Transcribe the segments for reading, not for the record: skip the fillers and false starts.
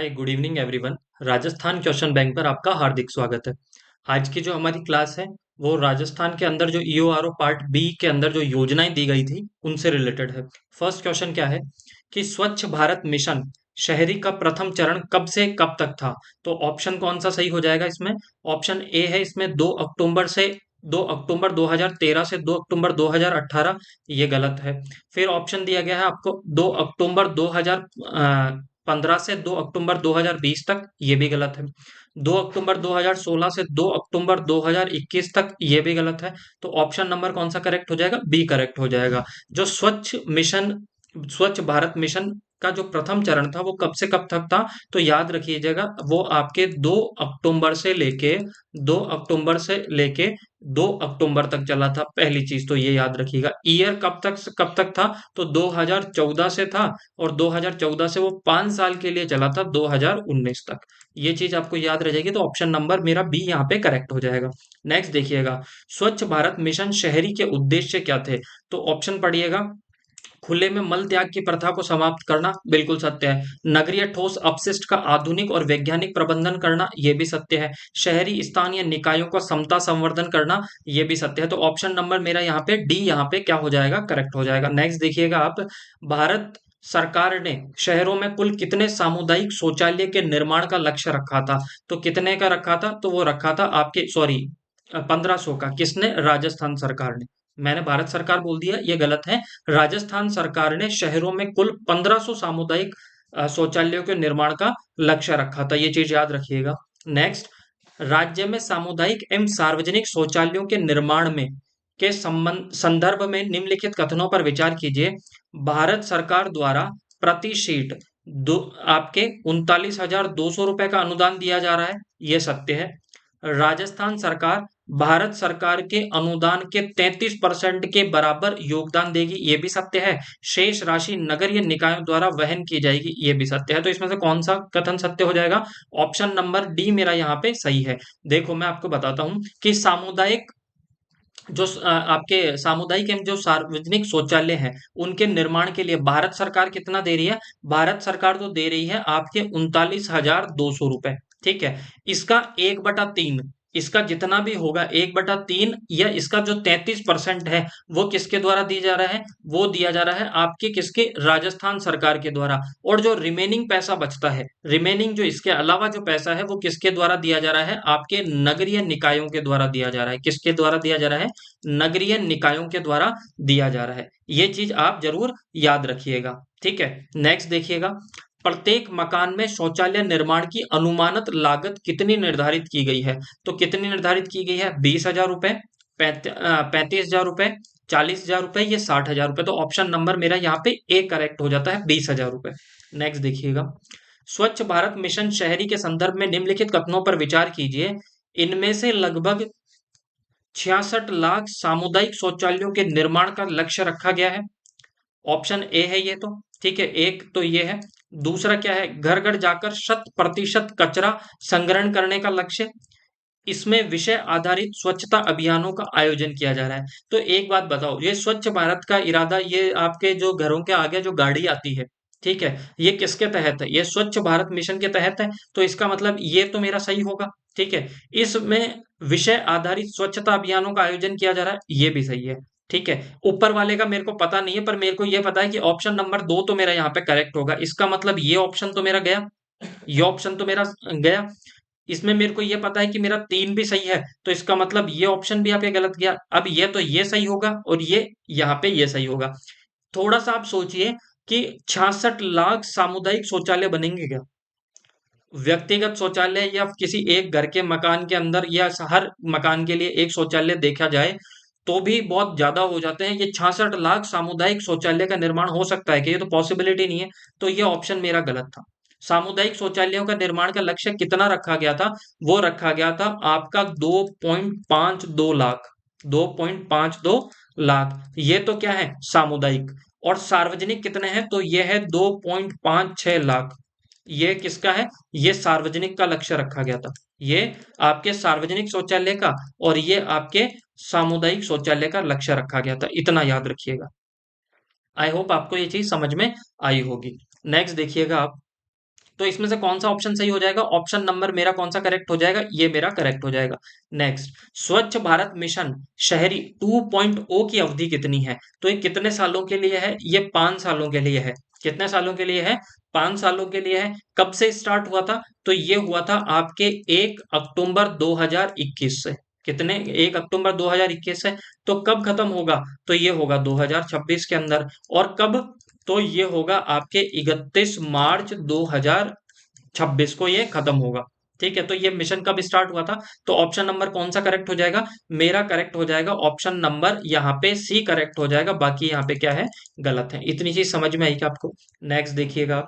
Hi good evening everyone. Rajasthan question bank पर आपका हार्दिक स्वागत है। आज की जो हमारी क्लास है वो राजस्थान के अंदर जो ईओआरओ पार्ट बी के अंदर जो योजनाएं दी गई थी उनसे रिलेटेड है। फर्स्ट क्वेश्चन क्या है कि स्वच्छ भारत मिशन शहरी का प्रथम चरण कब से कब तक था। तो ऑप्शन कौन सा सही हो जाएगा इसमें? ऑप्शन ए है इसमें 2 अक्टूबर से 2 अक्टूबर 2013 से 2 अक्टूबर 2018। ये गलत है। फिर ऑप्शन दिया गया है आपको 2 अक्टूबर 2015 से 2 अक्टूबर 2020 तक। ये भी गलत है। 2 अक्टूबर 2016 से 2 अक्टूबर 2021 तक। ये भी गलत है। तो ऑप्शन नंबर कौन सा करेक्ट हो जाएगा? बी करेक्ट हो जाएगा। जो स्वच्छ भारत मिशन का जो प्रथम चरण था वो कब से कब तक था? तो याद रखिएगा वो आपके 2 अक्टूबर से लेके 2 अक्टूबर तक चला था। पहली चीज तो ये याद रखिएगा। ईयर कब तक था? तो 2014 से था। और 2014 से वो 5 साल के लिए चला था 2019 तक। ये चीज आपको याद रह जाएगी। तो ऑप्शन नंबर मेरा बी यहाँ पे करेक्ट हो जाएगा। नेक्स्ट देखिएगा, स्वच्छ भारत मिशन शहरी के उद्देश्य क्या थे? तो ऑप्शन पढ़िएगा। खुले में मल त्याग की प्रथा को समाप्त करना, बिल्कुल सत्य है। नगरीय ठोस अपशिष्ट का आधुनिक और वैज्ञानिक प्रबंधन करना, यह भी सत्य है। शहरी स्थानीय निकायों का समता संवर्धन करना, यह भी सत्य है। तो ऑप्शन नंबर मेरा यहाँ पे डी यहाँ पे क्या हो जाएगा? करेक्ट हो जाएगा। नेक्स्ट देखिएगा आप, भारत सरकार ने शहरों में कुल कितने सामुदायिक शौचालय के निर्माण का लक्ष्य रखा था? तो कितने का रखा था? तो वो रखा था आपके, सॉरी, 1500 का। किसने? राजस्थान सरकार ने। मैंने भारत सरकार बोल दिया, ये गलत है। राजस्थान सरकार ने शहरों में कुल 1500 सामुदायिक शौचालयों के निर्माण का लक्ष्य रखा था। ये चीज याद रखिएगा। नेक्स्ट, राज्य में सामुदायिक एवं सार्वजनिक शौचालयों के निर्माण में के संबंध संदर्भ में निम्नलिखित कथनों पर विचार कीजिए। भारत सरकार द्वारा प्रति शीट दो आपके 39,200 रुपए का अनुदान दिया जा रहा है। यह सत्य है। राजस्थान सरकार भारत सरकार के अनुदान के 33% के बराबर योगदान देगी। ये भी सत्य है। शेष राशि नगरीय निकायों द्वारा वहन की जाएगी। ये भी सत्य है। तो इसमें से कौन सा कथन सत्य हो जाएगा? ऑप्शन नंबर डी मेरा यहाँ पे सही है। देखो मैं आपको बताता हूं कि आपके सामुदायिक एवं जो सार्वजनिक शौचालय हैं उनके निर्माण के लिए भारत सरकार कितना दे रही है? भारत सरकार तो दे रही है आपके 39,200 रुपए। ठीक है। इसका 1/3, इसका जितना भी होगा 1/3, या इसका जो 33% है वो किसके द्वारा दिया जा रहा है? वो दिया जा रहा है आपके किसके? राजस्थान सरकार के द्वारा। और जो रिमेनिंग पैसा बचता है, रिमेनिंग जो इसके अलावा जो पैसा है वो किसके द्वारा दिया जा रहा है? आपके नगरीय निकायों के द्वारा दिया जा रहा है। किसके द्वारा दिया जा रहा है? नगरीय निकायों के द्वारा दिया जा रहा है। ये चीज आप जरूर याद रखिएगा। ठीक है। नेक्स्ट देखिएगा, प्रत्येक मकान में शौचालय निर्माण की अनुमानित लागत कितनी निर्धारित की गई है? तो कितनी निर्धारित की गई है? 20,000 रुपए, 35,000 रुपए, 40,000 रुपए, ये 60,000 रुपए। तो ऑप्शन नंबर मेरा यहाँ पे ए करेक्ट हो जाता है, 20,000 रुपए। नेक्स्ट देखिएगा, स्वच्छ भारत मिशन शहरी के संदर्भ में निम्नलिखित कथनों पर विचार कीजिए। इनमें से लगभग 66 लाख सामुदायिक शौचालयों के निर्माण का लक्ष्य रखा गया है। ऑप्शन ए है ये तो। ठीक है, एक तो ये है। दूसरा क्या है? घर घर जाकर 100% कचरा संग्रहण करने का लक्ष्य। इसमें विषय आधारित स्वच्छता अभियानों का आयोजन किया जा रहा है। तो एक बात बताओ, ये स्वच्छ भारत का इरादा, ये आपके जो घरों के आगे जो गाड़ी आती है, ठीक है, ये किसके तहत है? ये स्वच्छ भारत मिशन के तहत है। तो इसका मतलब ये तो मेरा सही होगा। ठीक है। इसमें विषय आधारित स्वच्छता अभियानों का आयोजन किया जा रहा है, ये भी सही है। ठीक है। ऊपर वाले का मेरे को पता नहीं है, पर मेरे को ये पता है कि ऑप्शन नंबर 2 तो मेरा यहाँ पे करेक्ट होगा। इसका मतलब ये ऑप्शन तो मेरा गया, ये ऑप्शन तो मेरा गया। इसमें मेरे को ये पता है कि मेरा 3 भी सही है, तो इसका मतलब ये ऑप्शन भी यहाँ पे गलत गया। अब ये तो ये सही होगा और ये यहाँ पे ये सही होगा। थोड़ा सा आप सोचिए कि 66 लाख सामुदायिक शौचालय बनेंगे क्या? व्यक्तिगत शौचालय या किसी एक घर के मकान के अंदर, या हर मकान के लिए एक शौचालय देखा जाए तो भी बहुत ज्यादा हो जाते हैं। ये 66 लाख सामुदायिक शौचालय का निर्माण हो सकता है कि? ये तो पॉसिबिलिटी नहीं है। तो ये ऑप्शन मेरा गलत था। सामुदायिक शौचालयों का निर्माण का लक्ष्य कितना रखा गया था? वो रखा गया था आपका 2.52 लाख। 2.52 लाख। ये तो क्या है? सामुदायिक। और सार्वजनिक कितने हैं? तो ये है 2.56 लाख। ये किसका है? ये सार्वजनिक का लक्ष्य रखा गया था। ये आपके सार्वजनिक शौचालय का और ये आपके सामुदायिक शौचालय का लक्ष्य रखा गया था। इतना याद रखिएगा। आई होप आपको ये चीज समझ में आई होगी। नेक्स्ट देखिएगा आप, तो इसमें से कौन सा ऑप्शन सही हो जाएगा? ऑप्शन नंबर मेरा कौन सा करेक्ट हो जाएगा? ये मेरा करेक्ट हो जाएगा। नेक्स्ट, स्वच्छ भारत मिशन शहरी 2.0 की अवधि कितनी है? तो ये कितने सालों के लिए है? ये 5 सालों के लिए है। कितने सालों के लिए है? 5 सालों के लिए है। कब से स्टार्ट हुआ था? तो ये हुआ था आपके 1 अक्टूबर 2021 से। कितने? 1 अक्टूबर 2021 से। तो कब खत्म होगा? तो ये होगा 2026 के अंदर। और कब? तो ये होगा आपके 31 मार्च 2026 को ये खत्म होगा। ठीक है, तो ये मिशन कब स्टार्ट हुआ था? तो ऑप्शन नंबर कौन सा करेक्ट हो जाएगा? मेरा करेक्ट हो जाएगा ऑप्शन नंबर यहाँ पे सी करेक्ट हो जाएगा, बाकी यहाँ पे क्या है? गलत है। इतनी चीज समझ में आई क्या आपको? नेक्स्ट देखिएगा,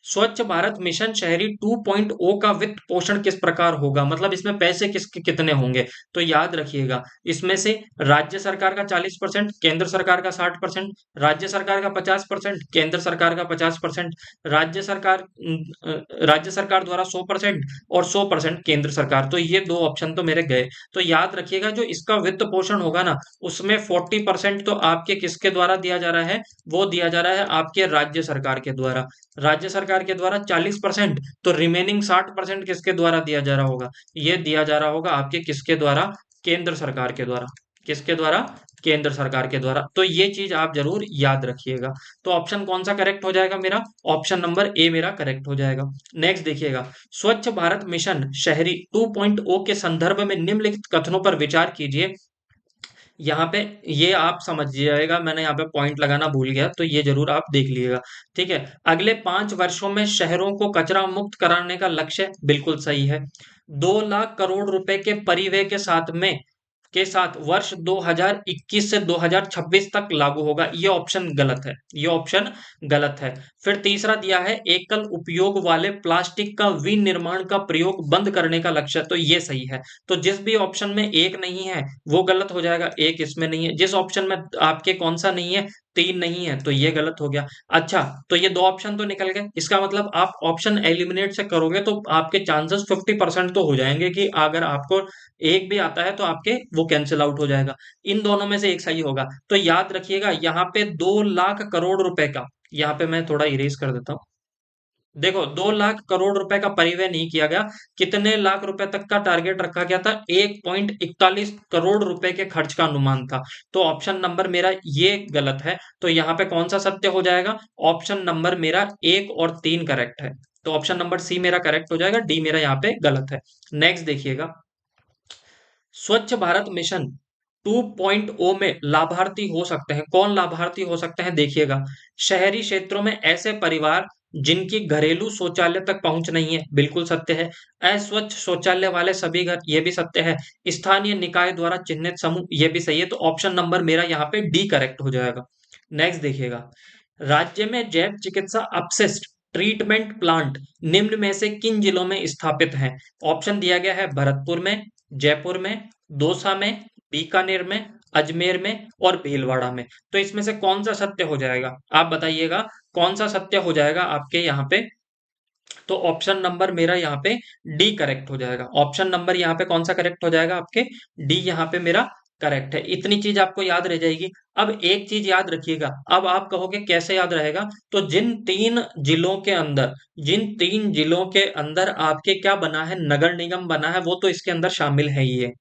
स्वच्छ भारत मिशन शहरी 2.0 का वित्त पोषण किस प्रकार होगा? मतलब इसमें पैसे किसके कितने होंगे? तो याद रखिएगा, इसमें से राज्य सरकार का 40%, केंद्र सरकार का 60%, राज्य सरकार का 50%, केंद्र सरकार का 50%, राज्य सरकार राज्य सरकार द्वारा 100% और 100% केंद्र सरकार। तो ये दो ऑप्शन तो मेरे गए। तो याद रखिएगा, जो इसका वित्त पोषण होगा ना, उसमें 40% तो आपके किसके द्वारा दिया जा रहा है? वो दिया जा रहा है आपके राज्य सरकार के द्वारा। राज्य सरकार के द्वारा 40%, तो रिमेनिंग 60% किसके द्वारा दिया जा रहा होगा? ये दिया जा रहा होगा आपके किसके द्वारा? केंद्र सरकार के द्वारा। किसके द्वारा? केंद्र सरकार के द्वारा। तो ये चीज आप जरूर याद रखिएगा। तो ऑप्शन कौन सा करेक्ट हो जाएगा मेरा? ऑप्शन नंबर ए मेरा करेक्ट हो जाएगा। नेक्स्ट देखिएगा, स्वच्छ भारत मिशन शहरी 2.0 के संदर्भ में निम्नलिखित कथनों पर विचार कीजिए। यहाँ पे ये आप समझ जाएगा, मैंने यहाँ पे पॉइंट लगाना भूल गया, तो ये जरूर आप देख लीजिएगा। ठीक है, अगले 5 वर्षों में शहरों को कचरा मुक्त कराने का लक्ष्य बिल्कुल सही है। 2 लाख करोड़ रुपए के परिव्यय के साथ वर्ष 2021 से 2026 तक लागू होगा। ये ऑप्शन गलत है। ये ऑप्शन गलत है। फिर तीसरा दिया है, एकल उपयोग वाले प्लास्टिक का विनिर्माण का प्रयोग बंद करने का लक्ष्य, तो ये सही है। तो जिस भी ऑप्शन में एक नहीं है वो गलत हो जाएगा, एक इसमें नहीं है। जिस ऑप्शन में आपके कौन सा नहीं है? 3 नहीं है, तो ये गलत हो गया। अच्छा, तो ये 2 ऑप्शन तो निकल गए। इसका मतलब आप ऑप्शन एलिमिनेट से करोगे तो आपके चांसेस 50% तो हो जाएंगे कि अगर आपको एक भी आता है तो आपके वो कैंसिल आउट हो जाएगा। इन दोनों में से एक सही होगा। तो याद रखिएगा, यहाँ पे 2 लाख करोड़ रुपए का, यहाँ पे मैं थोड़ा इरेज कर देता हूँ। देखो, 2 लाख करोड़ रुपए का परिव्यय नहीं किया गया। कितने लाख रुपए तक का टारगेट रखा गया था? 1.41 करोड़ रुपए के खर्च का अनुमान था। तो ऑप्शन नंबर मेरा ये गलत है। तो यहाँ पे कौन सा सत्य हो जाएगा? ऑप्शन नंबर मेरा 1 और 3 करेक्ट है। तो ऑप्शन नंबर सी मेरा करेक्ट हो जाएगा, डी मेरा यहाँ पे गलत है। नेक्स्ट देखिएगा, स्वच्छ भारत मिशन 2.0 में लाभार्थी हो सकते हैं। कौन लाभार्थी हो सकते हैं? देखिएगा, शहरी क्षेत्रों में ऐसे परिवार जिनकी घरेलू शौचालय तक पहुंच नहीं है, बिल्कुल सत्य है। अस्वच्छ शौचालय वाले सभी घर, ये भी सत्य है। स्थानीय निकाय द्वारा चिन्हित समूह, ये भी सही है। तो ऑप्शन नंबर मेरा यहाँ पे डी करेक्ट हो जाएगा। नेक्स्ट देखिएगा, राज्य में जैव चिकित्सा अपशिष्ट ट्रीटमेंट प्लांट निम्न में से किन जिलों में स्थापित हैं? ऑप्शन दिया गया है भरतपुर में, जयपुर में, दौसा में, बीकानेर में, अजमेर में और भीलवाड़ा में। तो इसमें से कौन सा सत्य हो जाएगा? आप बताइएगा, कौन सा सत्य हो जाएगा आपके यहाँ पे? तो ऑप्शन नंबर मेरा यहाँ पे डी करेक्ट हो जाएगा। ऑप्शन नंबर यहाँ पे कौन सा करेक्ट हो जाएगा आपके? डी यहाँ पे मेरा करेक्ट है। इतनी चीज आपको याद रह जाएगी। अब एक चीज याद रखिएगा, अब आप कहोगे कैसे याद रहेगा? तो जिन 3 जिलों के अंदर आपके क्या बना है? नगर निगम बना है, वो तो इसके अंदर शामिल है ही है।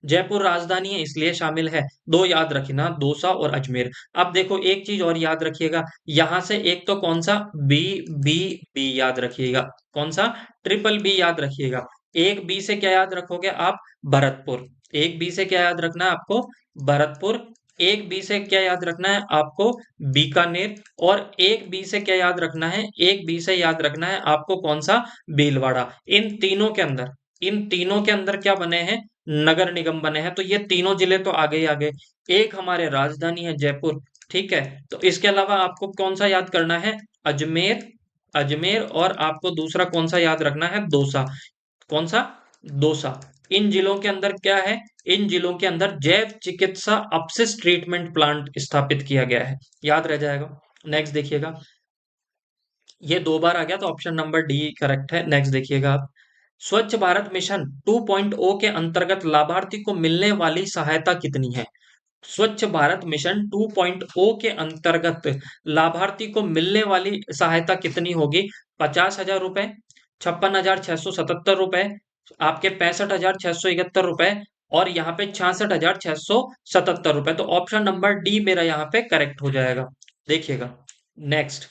जयपुर राजधानी है इसलिए शामिल है। दो याद रखना, दौसा और अजमेर। अब देखो, एक चीज और याद रखिएगा, यहां से एक तो कौन सा? बी, बी, बी याद रखिएगा। कौन सा? ट्रिपल बी याद रखिएगा। एक बी से क्या याद रखोगे आप? भरतपुर। एक बी से क्या याद रखना है आपको? भरतपुर। एक बी से क्या याद रखना है आपको? बीकानेर। और एक बी से क्या याद रखना है? एक बी से याद रखना है आपको कौन सा? भीलवाड़ा। इन तीनों के अंदर क्या बने हैं? नगर निगम बने हैं। तो ये तीनों जिले तो आगे ही आगे। एक हमारे राजधानी है जयपुर। ठीक है, तो इसके अलावा आपको कौन सा याद करना है? अजमेर। अजमेर, और आपको दूसरा कौन सा याद रखना है? दौसा। कौन सा? दौसा। इन जिलों के अंदर क्या है? इन जिलों के अंदर जैव चिकित्सा अपशिष्ट ट्रीटमेंट प्लांट स्थापित किया गया है। याद रह जाएगा। नेक्स्ट देखिएगा, ये 2 बार आ गया तो ऑप्शन नंबर डी करेक्ट है। नेक्स्ट देखिएगा आप, स्वच्छ भारत मिशन 2.0 के अंतर्गत लाभार्थी को मिलने वाली सहायता कितनी है? स्वच्छ भारत मिशन 2.0 के अंतर्गत लाभार्थी को मिलने वाली सहायता कितनी होगी? 50,000 रुपए, 56,677 रुपए, आपके 65,671 रुपए, और यहाँ पे 66,677 रुपए। तो ऑप्शन नंबर डी मेरा यहाँ पे करेक्ट हो जाएगा। देखिएगा नेक्स्ट,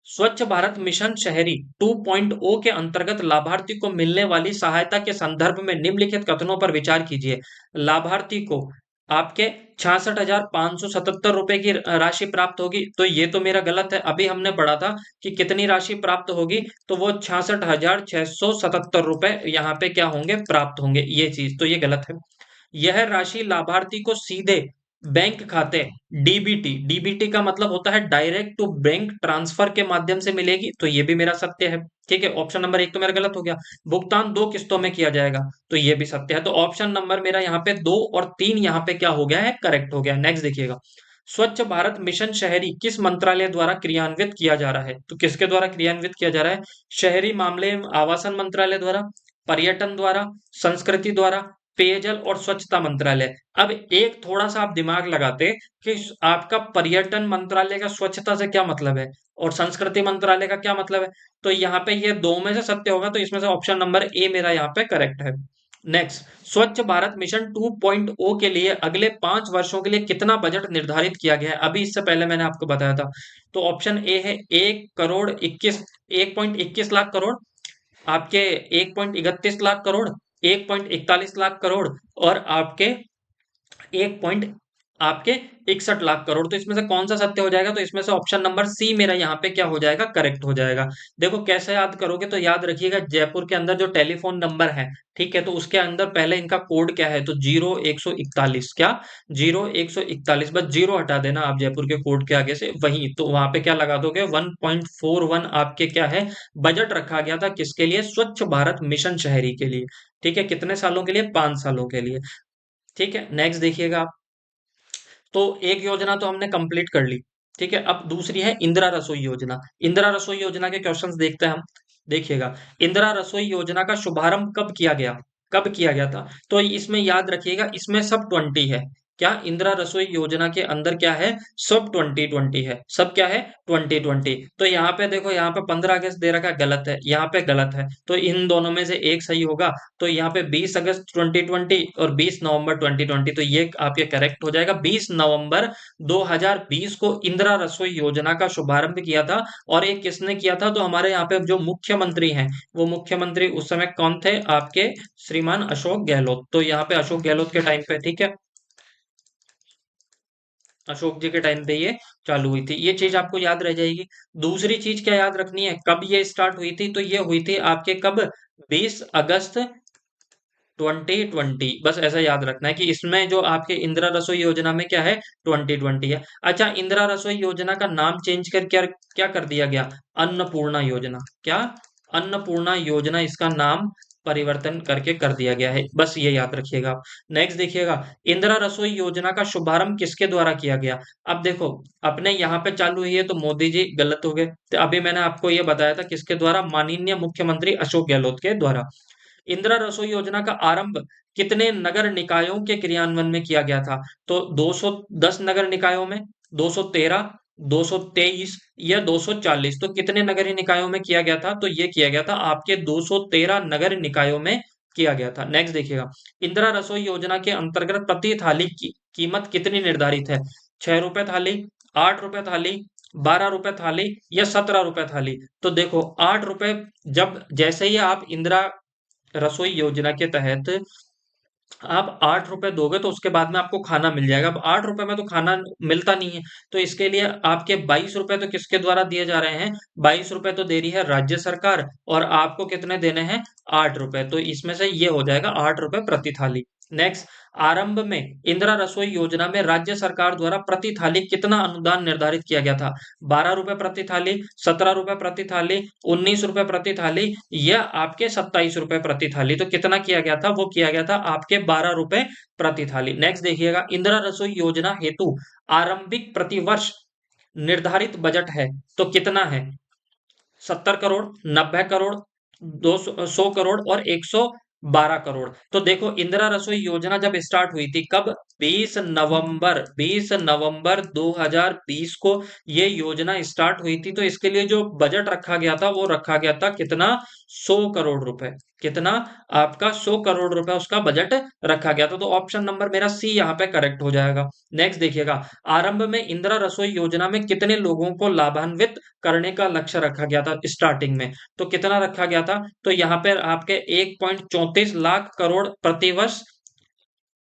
स्वच्छ भारत मिशन शहरी 2.0 के अंतर्गत लाभार्थी को मिलने वाली सहायता के संदर्भ में निम्नलिखित कथनों पर विचार कीजिए। लाभार्थी को आपके 66,577 रुपए की राशि प्राप्त होगी, तो ये तो मेरा गलत है। अभी हमने पढ़ा था कि कितनी राशि प्राप्त होगी, तो वो 66,677 रुपए यहाँ पे क्या होंगे, प्राप्त होंगे। ये चीज तो ये गलत है। यह राशि लाभार्थी को सीधे बैंक खाते, डीबीटी, डीबीटी का मतलब होता है डायरेक्ट टू बैंक ट्रांसफर के माध्यम से मिलेगी, तो ये भी मेरा सत्य है। ठीक है, ऑप्शन नंबर एक तो मेरा गलत हो गया। भुगतान 2 किस्तों में किया जाएगा, तो ये भी सत्य है। तो ऑप्शन नंबर मेरा यहाँ पे 2 और 3 यहाँ पे क्या हो गया है, करेक्ट हो गया। नेक्स्ट देखिएगा, स्वच्छ भारत मिशन शहरी किस मंत्रालय द्वारा क्रियान्वित किया जा रहा है? तो किसके द्वारा क्रियान्वित किया जा रहा है? शहरी मामले एवं आवासन मंत्रालय द्वारा, पर्यटन द्वारा, संस्कृति द्वारा, पेयजल और स्वच्छता मंत्रालय। अब एक थोड़ा सा आप दिमाग लगाते कि आपका पर्यटन मंत्रालय का स्वच्छता से क्या मतलब है और संस्कृति मंत्रालय का क्या मतलब है, तो यहाँ पे ये दो में से सत्य होगा, तो इसमें से ऑप्शन नंबर ए मेरा यहाँ पे करेक्ट है। नेक्स्ट, स्वच्छ भारत मिशन 2.0 के लिए अगले 5 वर्षों के लिए कितना बजट निर्धारित किया गया है? अभी इससे पहले मैंने आपको बताया था। तो ऑप्शन ए है 1.21 लाख करोड़, आपके 1.31 लाख करोड़, 1.41 लाख करोड़, और आपके 1.61 लाख करोड़। तो इसमें से कौन सा सत्य हो जाएगा? तो इसमें से ऑप्शन नंबर सी मेरा यहाँ पे क्या हो जाएगा, करेक्ट हो जाएगा। देखो कैसे याद करोगे, तो याद रखिएगा जयपुर के अंदर जो टेलीफोन नंबर है, ठीक है, तो उसके अंदर पहले इनका कोड क्या है, तो 0141, क्या 0141, बस जीरो हटा देना आप जयपुर के कोड के आगे से, वही तो वहां पे क्या लगा दोगे, 1.41 आपके क्या है, बजट रखा गया था किसके लिए, स्वच्छ भारत मिशन शहरी के लिए। ठीक है, कितने सालों के लिए, 5 सालों के लिए। ठीक है, नेक्स्ट देखिएगा आप। तो एक योजना तो हमने कंप्लीट कर ली। ठीक है, अब दूसरी है इंदिरा रसोई योजना। इंदिरा रसोई योजना के क्वेश्चंस देखते हैं हम। देखिएगा, इंदिरा रसोई योजना का शुभारंभ कब किया गया, कब किया गया था? तो इसमें याद रखिएगा, इसमें सब 20 है। क्या इंदिरा रसोई योजना के अंदर क्या है, सब 2020 है, सब क्या है, 2020। तो यहाँ पे देखो, यहाँ पे 15 अगस्त दे रखा है, गलत है, यहाँ पे गलत है, तो इन दोनों में से एक सही होगा। तो यहाँ पे 20 अगस्त 2020 और 20 नवंबर 2020, तो ये आपके करेक्ट हो जाएगा। 20 नवंबर 2020 को इंदिरा रसोई योजना का शुभारंभ किया था। और ये किसने किया था? तो हमारे यहाँ पे जो मुख्यमंत्री हैं, वो मुख्यमंत्री उस समय कौन थे, आपके श्रीमान अशोक गहलोत। तो यहाँ पे अशोक गहलोत के टाइम पे, ठीक है, अशोक जी के टाइम पे ये चालू हुई थी। ये चीज आपको याद रह जाएगी। दूसरी चीज क्या याद रखनी है, कब ये स्टार्ट हुई थी? तो ये हुई थी आपके कब, 20 अगस्त 2020। बस ऐसा याद रखना है कि इसमें जो आपके इंदिरा रसोई योजना में क्या है, 2020 है। अच्छा, इंदिरा रसोई योजना का नाम चेंज कर क्या क्या कर दिया गया, अन्नपूर्णा योजना। क्या, अन्नपूर्णा योजना, इसका नाम परिवर्तन करके कर दिया गया है। बस ये याद रखिएगा आप। नेक्स्ट देखिएगा, इंदिरा रसोई योजना का शुभारंभ किसके द्वारा किया गया? अब देखो, अपने यहाँ पे चालू हुई है तो मोदी जी गलत हो गए, तो अभी मैंने आपको ये बताया था किसके द्वारा, माननीय मुख्यमंत्री अशोक गहलोत के द्वारा। इंदिरा रसोई योजना का आरंभ कितने नगर निकायों के क्रियान्वयन में किया गया था? तो 210 नगर निकायों में, 213, 223 या 240? तो कितने नगर निकायों में किया गया था? तो ये किया गया था आपके 213 नगर निकायों में किया गया था। नेक्स्ट देखिएगा, इंदिरा रसोई योजना के अंतर्गत प्रति थाली की कीमत कितनी निर्धारित है? 6 रुपए थाली, 8 रुपए थाली, 12 रुपए थाली या 17 रुपए थाली? तो देखो, 8 रुपए, जब जैसे ही आप इंदिरा रसोई योजना के तहत आप 8 रुपए दोगे, तो उसके बाद में आपको खाना मिल जाएगा। अब 8 रुपए में तो खाना मिलता नहीं है, तो इसके लिए आपके 22 रुपए तो किसके द्वारा दिए जा रहे हैं, 22 रुपए तो दे रही है राज्य सरकार, और आपको कितने देने हैं, 8 रुपए। तो इसमें से ये हो जाएगा 8 रुपए प्रति थाली। नेक्स्ट, आरंभ में इंदिरा रसोई योजना में राज्य सरकार द्वारा प्रति थाली कितना अनुदान निर्धारित किया गया था? 12 रुपए प्रति थाली, 17 रुपए प्रति थाली, 19 रुपए प्रति थाली या आपके 27 रुपए प्रति थाली? तो कितना किया गया था, वो किया गया था आपके 12 रुपए प्रति थाली। नेक्स्ट देखिएगा, इंदिरा रसोई योजना हेतु आरंभिक प्रतिवर्ष निर्धारित बजट है, तो कितना है? 70 करोड़, 90 करोड़, 200, 100 करोड़ और 12 करोड़। तो देखो इंदिरा रसोई योजना जब स्टार्ट हुई थी कब? 20 नवंबर 2020 को ये योजना स्टार्ट हुई थी। तो इसके लिए जो बजट रखा गया था वो रखा गया था कितना? 100 करोड़ रुपए। कितना? आपका 100 करोड़ रुपए उसका बजट रखा गया था। तो ऑप्शन नंबर मेरा सी यहाँ पे करेक्ट हो जाएगा। नेक्स्ट देखिएगा, आरंभ में इंदिरा रसोई योजना में कितने लोगों को लाभान्वित करने का लक्ष्य रखा गया था स्टार्टिंग में? तो कितना रखा गया था? तो यहाँ पे आपके 1.34 लाख करोड़ प्रतिवर्ष,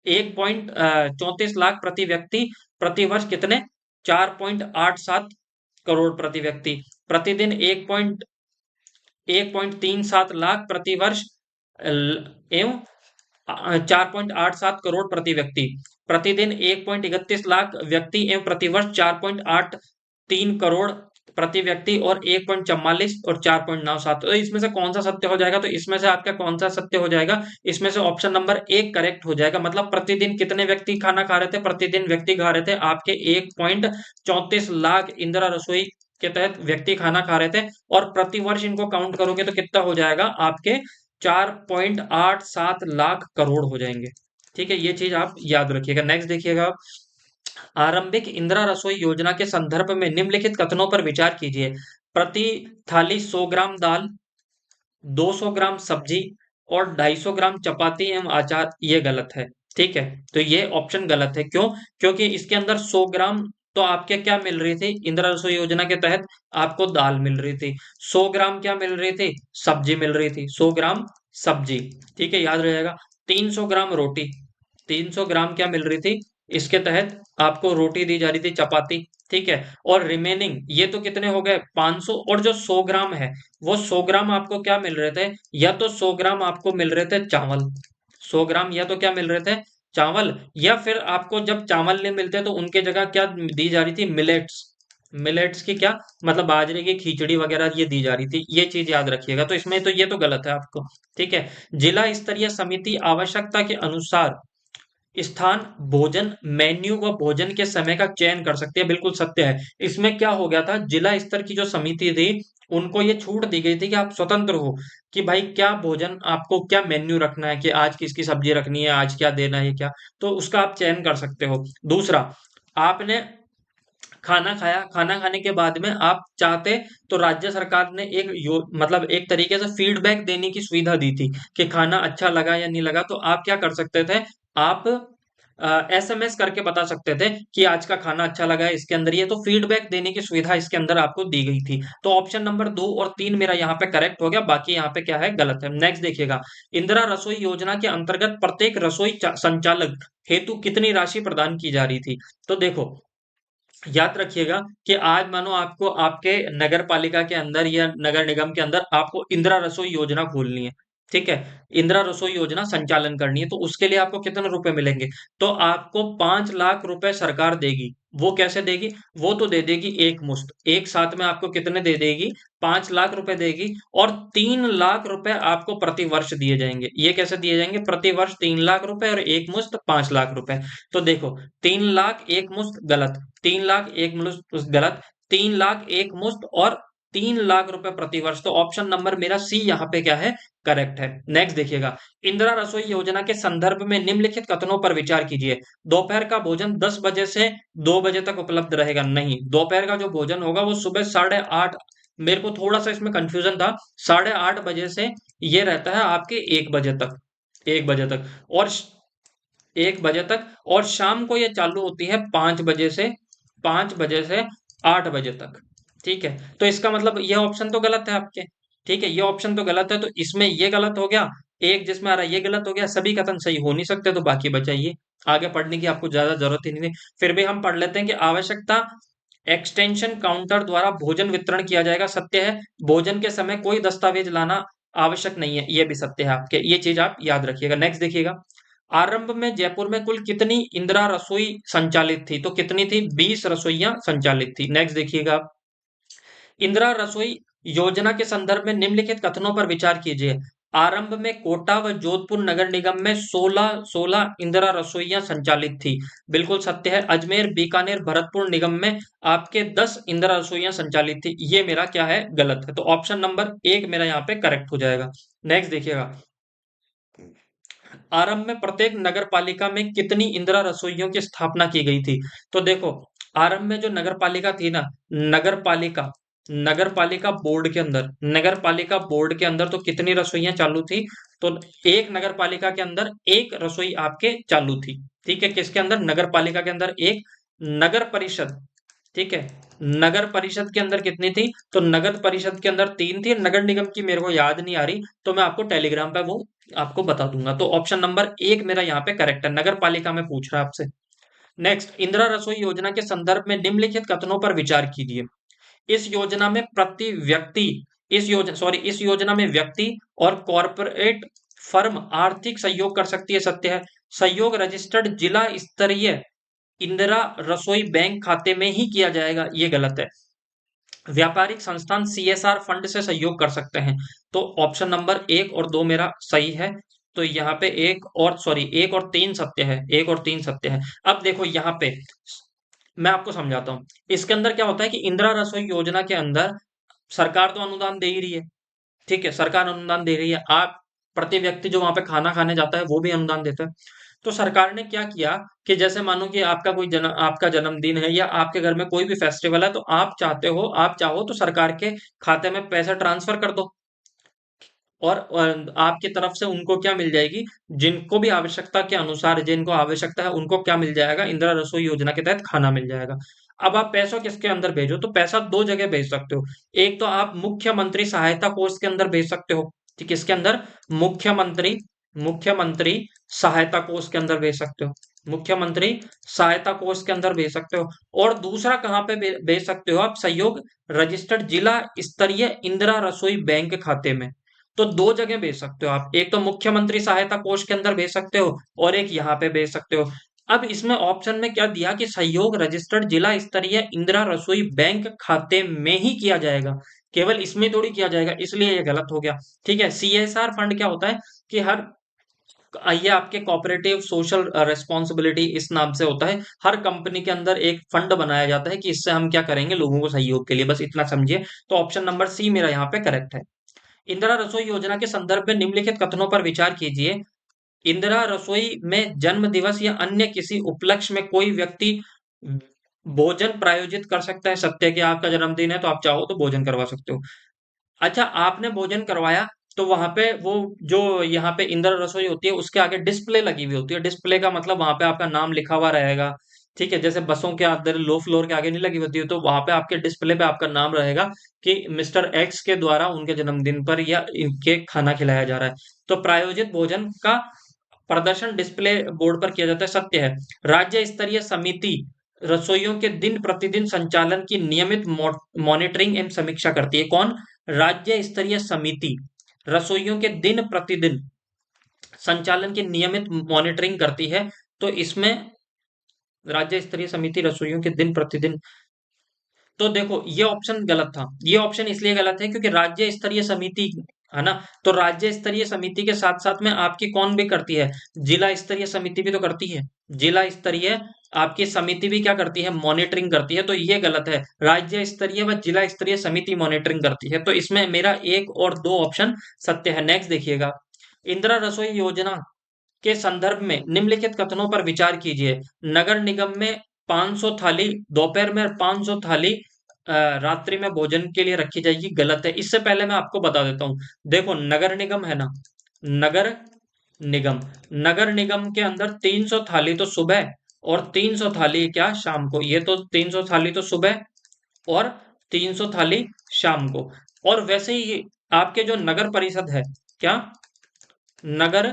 1.34 लाख प्रति व्यक्ति प्रतिवर्ष, कितने? 4.87 करोड़ प्रति व्यक्ति प्रतिदिन, 1.37 लाख प्रतिवर्ष एवं 4.87 करोड़ प्रति व्यक्ति प्रतिदिन, 1.31 लाख व्यक्ति एवं प्रतिवर्ष 4.83 करोड़ प्रति व्यक्ति और 1.44 और 4.97। तो इसमें से कौन सा सत्य हो जाएगा? तो इसमें से आपका कौन सा सत्य हो जाएगा? इसमें से ऑप्शन नंबर एक करेक्ट हो जाएगा। मतलब प्रतिदिन कितने व्यक्ति खाना खा रहे थे? प्रतिदिन व्यक्ति खा रहे थे आपके 1.34 लाख इंदिरा रसोई के तहत व्यक्ति खाना खा रहे थे। और प्रतिवर्ष इनको काउंट करोगे तो कितना हो जाएगा? आपके 4.87 लाख करोड़ हो जाएंगे। ठीक है, ये चीज आप याद रखिएगा। नेक्स्ट देखिएगा, आरंभिक इंदिरा रसोई योजना के संदर्भ में निम्नलिखित कथनों पर विचार कीजिए। प्रति थाली 100 ग्राम दाल, 200 ग्राम सब्जी और 250 ग्राम चपाती एवं अचार, ये गलत है। ठीक है, तो ये ऑप्शन गलत है। क्यों? क्योंकि इसके अंदर 100 ग्राम तो आपके क्या मिल रही थी इंदिरा रसोई योजना के तहत? आपको दाल मिल रही थी। 100 ग्राम क्या मिल रही थी? सब्जी मिल रही थी, 100 ग्राम सब्जी। ठीक है, याद रहेगा। 300 ग्राम रोटी, 300 ग्राम क्या मिल रही थी इसके तहत? आपको रोटी दी जा रही थी, चपाती। ठीक है, और रिमेनिंग ये तो कितने हो गए? 500। और जो 100 ग्राम है वो 100 ग्राम आपको क्या मिल रहे थे? या तो 100 ग्राम आपको मिल रहे थे चावल, 100 ग्राम या तो क्या मिल रहे थे? चावल। या फिर आपको जब चावल नहीं मिलते तो उनके जगह क्या दी जा रही थी? मिलेट्स। मिलेट्स की क्या मतलब? बाजरे की खिचड़ी वगैरह ये दी जा रही थी। ये चीज याद रखिएगा। तो इसमें तो ये तो गलत है आपको। ठीक है, जिला स्तरीय समिति आवश्यकता के अनुसार स्थान, भोजन मेन्यू व भोजन के समय का चयन कर सकती है, बिल्कुल सत्य है। इसमें क्या हो गया था, जिला स्तर की जो समिति थी उनको ये छूट दी गई थी कि आप स्वतंत्र हो कि भाई क्या भोजन आपको क्या मेन्यू रखना है, कि आज किसकी सब्जी रखनी है, आज क्या देना है, क्या। तो उसका आप चयन कर सकते हो। दूसरा, आपने खाना खाया, खाना खाने के बाद में आप चाहते तो राज्य सरकार ने मतलब एक तरीके से फीडबैक देने की सुविधा दी थी कि खाना अच्छा लगा या नहीं लगा। तो आप क्या कर सकते थे? आप एसएमएस करके बता सकते थे कि आज का खाना अच्छा लगा है, इसके अंदर ये तो फीडबैक देने की सुविधा इसके अंदर आपको दी गई थी। तो ऑप्शन नंबर 2 और 3 मेरा यहाँ पे करेक्ट हो गया, बाकी यहाँ पे क्या है? गलत है। नेक्स्ट देखिएगा, इंदिरा रसोई योजना के अंतर्गत प्रत्येक रसोई संचालक हेतु कितनी राशि प्रदान की जा रही थी? तो देखो, याद रखिएगा कि आज मानो आपको आपके नगर पालिका के अंदर या नगर निगम के अंदर आपको इंदिरा रसोई योजना खोलनी है। ठीक है, इंदिरा रसोई योजना संचालन करनी है। तो उसके लिए आपको कितने रुपए मिलेंगे? तो आपको 5 लाख रुपए सरकार देगी। वो कैसे देगी? वो तो दे देगी एक मुश्त, एक साथ में आपको कितने दे देगी? 5 लाख रुपए देगी। और 3 लाख रुपए आपको प्रति वर्ष दिए जाएंगे। ये कैसे दिए जाएंगे? प्रति वर्ष 3 लाख रुपए और एक मुश्त 5 लाख रुपए। तो देखो, 3 लाख एक मुश्त गलत, 3 लाख एक मुश्त गलत, 3 लाख एक मुश्त और 3 लाख रुपए प्रति वर्ष। तो ऑप्शन नंबर मेरा सी यहाँ पे क्या है? करेक्ट है। नेक्स्ट देखिएगा, इंदिरा रसोई योजना के संदर्भ में निम्नलिखित कथनों पर विचार कीजिए। दोपहर का भोजन 10 बजे से 2 बजे तक उपलब्ध रहेगा। नहीं, दोपहर का जो भोजन होगा वो सुबह 8:30, मेरे को थोड़ा सा इसमें कंफ्यूजन था, 8:30 बजे से ये रहता है आपके 1 बजे तक, 1 बजे तक। और 1 बजे तक, और शाम को ये चालू होती है 5 बजे से, 5 बजे से 8 बजे तक। ठीक है, तो इसका मतलब यह ऑप्शन तो गलत है आपके। ठीक है, ये ऑप्शन तो गलत है, तो इसमें ये गलत हो गया, एक जिसमें आ रहा है ये गलत हो गया। सभी कथन सही हो नहीं सकते, तो बाकी बचाइए। आगे पढ़ने की आपको ज्यादा जरूरत ही नहीं है। फिर भी हम पढ़ लेते हैं कि आवश्यकता एक्सटेंशन काउंटर द्वारा भोजन वितरण किया जाएगा, सत्य है। भोजन के समय कोई दस्तावेज लाना आवश्यक नहीं है, ये भी सत्य है आपके। ये चीज आप याद रखिएगा। नेक्स्ट देखिएगा, आरंभ में जयपुर में कुल कितनी इंदिरा रसोई संचालित थी? तो कितनी थी? 20 रसोइयां संचालित थी। नेक्स्ट देखिएगा, इंदिरा रसोई योजना के संदर्भ में निम्नलिखित कथनों पर विचार कीजिए। आरंभ में कोटा व जोधपुर नगर निगम में 16 इंदिरा रसोइयां संचालित थी, बिल्कुल सत्य है। अजमेर, बीकानेर, भरतपुर निगम में आपके 10 इंदिरा रसोइयां संचालित थी। ये मेरा क्या है? गलत है। तो ऑप्शन नंबर 1 मेरा यहाँ पे करेक्ट हो जाएगा। नेक्स्ट देखिएगा, आरंभ में प्रत्येक नगर पालिका में कितनी इंदिरा रसोइयों की स्थापना की गई थी? तो देखो, आरंभ में जो नगर पालिका थी ना, नगर पालिका नगर पालिका बोर्ड के अंदर नगर पालिका बोर्ड के अंदर तो कितनी रसोइयां चालू थी? तो एक नगर पालिका के अंदर एक रसोई आपके चालू थी। ठीक है, किसके अंदर? नगर पालिका के अंदर एक। नगर परिषद, ठीक है, नगर परिषद के अंदर कितनी थी? तो नगर परिषद के अंदर तीन थी। नगर निगम की मेरे को याद नहीं आ रही, तो मैं आपको टेलीग्राम पे वो आपको बता दूंगा। तो ऑप्शन नंबर एक मेरा यहाँ पे करेक्ट है, नगर पालिका में पूछ रहा है आपसे। नेक्स्ट, इंदिरा रसोई योजना के संदर्भ में निम्नलिखित कथनों पर विचार कीजिए। इस योजना में प्रति व्यक्ति इस योजना में व्यक्ति और कॉरपोरेट फर्म आर्थिक सहयोग कर सकती है, सत्य है। सहयोग रजिस्टर्ड जिला स्तरीय इंदिरा रसोई बैंक खाते में ही किया जाएगा, ये गलत है। व्यापारिक संस्थान सीएसआर फंड से सहयोग कर सकते हैं। तो ऑप्शन नंबर एक और दो मेरा सही है। तो यहाँ पे एक और तीन सत्य है, एक और तीन सत्य है। अब देखो यहाँ पे मैं आपको समझाता हूँ। इसके अंदर क्या होता है कि इंदिरा रसोई योजना के अंदर सरकार तो अनुदान दे ही रही है। ठीक है, सरकार अनुदान दे रही है। आप प्रति व्यक्ति जो वहां पे खाना खाने जाता है वो भी अनुदान देता है। तो सरकार ने क्या किया कि जैसे मानो कि आपका जन्मदिन है या आपके घर में कोई भी फेस्टिवल है, तो आप चाहो तो सरकार के खाते में पैसा ट्रांसफर कर दो। और आपकी तरफ से उनको क्या मिल जाएगी? जिनको भी आवश्यकता के अनुसार, जिनको आवश्यकता है उनको क्या मिल जाएगा? इंदिरा रसोई योजना के तहत खाना मिल जाएगा। अब आप पैसा किसके अंदर भेजो? तो पैसा दो जगह भेज सकते हो। एक तो आप मुख्यमंत्री सहायता कोष के अंदर भेज सकते हो। ठीक, किसके अंदर? मुख्यमंत्री मुख्यमंत्री सहायता कोष के अंदर भेज सकते हो। मुख्यमंत्री सहायता कोष के अंदर भेज सकते हो। और दूसरा कहाँ पे भेज सकते हो आप? सहयोग रजिस्टर्ड जिला स्तरीय इंदिरा रसोई बैंक खाते में। तो दो जगह भेज सकते हो आप, एक तो मुख्यमंत्री सहायता कोष के अंदर भेज सकते हो और एक यहाँ पे भेज सकते हो। अब इसमें ऑप्शन में क्या दिया कि सहयोग रजिस्टर्ड जिला स्तरीय इंदिरा रसोई बैंक खाते में ही किया जाएगा, केवल इसमें थोड़ी किया जाएगा, इसलिए ये गलत हो गया। ठीक है, सीएसआर फंड क्या होता है कि ये आपके कोऑपरेटिव सोशल रेस्पॉन्सिबिलिटी इस नाम से होता है। हर कंपनी के अंदर एक फंड बनाया जाता है कि इससे हम क्या करेंगे, लोगों को सहयोग के लिए, बस इतना समझिए। तो ऑप्शन नंबर सी मेरा यहाँ पे करेक्ट है। इंदिरा रसोई योजना के संदर्भ में निम्नलिखित कथनों पर विचार कीजिए। इंदिरा रसोई में जन्म दिवस या अन्य किसी उपलक्ष्य में कोई व्यक्ति भोजन प्रायोजित कर सकता है, सत्य है कि आपका जन्मदिन है तो आप चाहो तो भोजन करवा सकते हो। अच्छा, आपने भोजन करवाया तो वहां पे वो जो यहाँ पे इंदिरा रसोई होती है उसके आगे डिस्प्ले लगी हुई होती है। डिस्प्ले का मतलब वहां पे आपका नाम लिखा हुआ रहेगा। ठीक है, जैसे बसों के अंदर लो फ्लोर के आगे नहीं लगी होती है, तो वहां पे आपके डिस्प्ले पे आपका नाम रहेगा कि मिस्टर एक्स के द्वारा उनके जन्मदिन पर या इनके खाना खिलाया जा रहा है। तो प्रायोजित भोजन का प्रदर्शन डिस्प्ले बोर्ड पर किया जाता है, सत्य है। राज्य स्तरीय समिति रसोइयों के दिन प्रतिदिन संचालन की नियमित मॉनिटरिंग एवं समीक्षा करती है। कौन? राज्य स्तरीय समिति रसोइयों के दिन प्रतिदिन संचालन की नियमित मॉनिटरिंग करती है। तो इसमें राज्य स्तरीय समिति रसोइयों के दिन प्रतिदिन, तो देखो ये ऑप्शन गलत था। ये ऑप्शन इसलिए गलत है क्योंकि राज्य स्तरीय समिति है ना, तो राज्य स्तरीय समिति के साथ साथ में आपकी कौन भी करती है? जिला स्तरीय समिति भी तो करती है। जिला स्तरीय आपकी समिति भी क्या करती है? मॉनिटरिंग करती है। तो ये गलत है, राज्य स्तरीय व जिला स्तरीय समिति मॉनिटरिंग करती है। तो इसमें मेरा एक और दो ऑप्शन सत्य है। नेक्स्ट देखिएगा, इंदिरा रसोई योजना के संदर्भ में निम्नलिखित कथनों पर विचार कीजिए। नगर निगम में 500 थाली दोपहर में, 500 थाली रात्रि में भोजन के लिए रखी जाएगी, गलत है। इससे पहले मैं आपको बता देता हूं। देखो नगर निगम है ना, नगर निगम नगर निगम के अंदर 300 थाली तो सुबह और 300 थाली क्या शाम को। ये तो 300 थाली तो सुबह और 300 थाली शाम को। और वैसे ही आपके जो नगर परिषद है, क्या नगर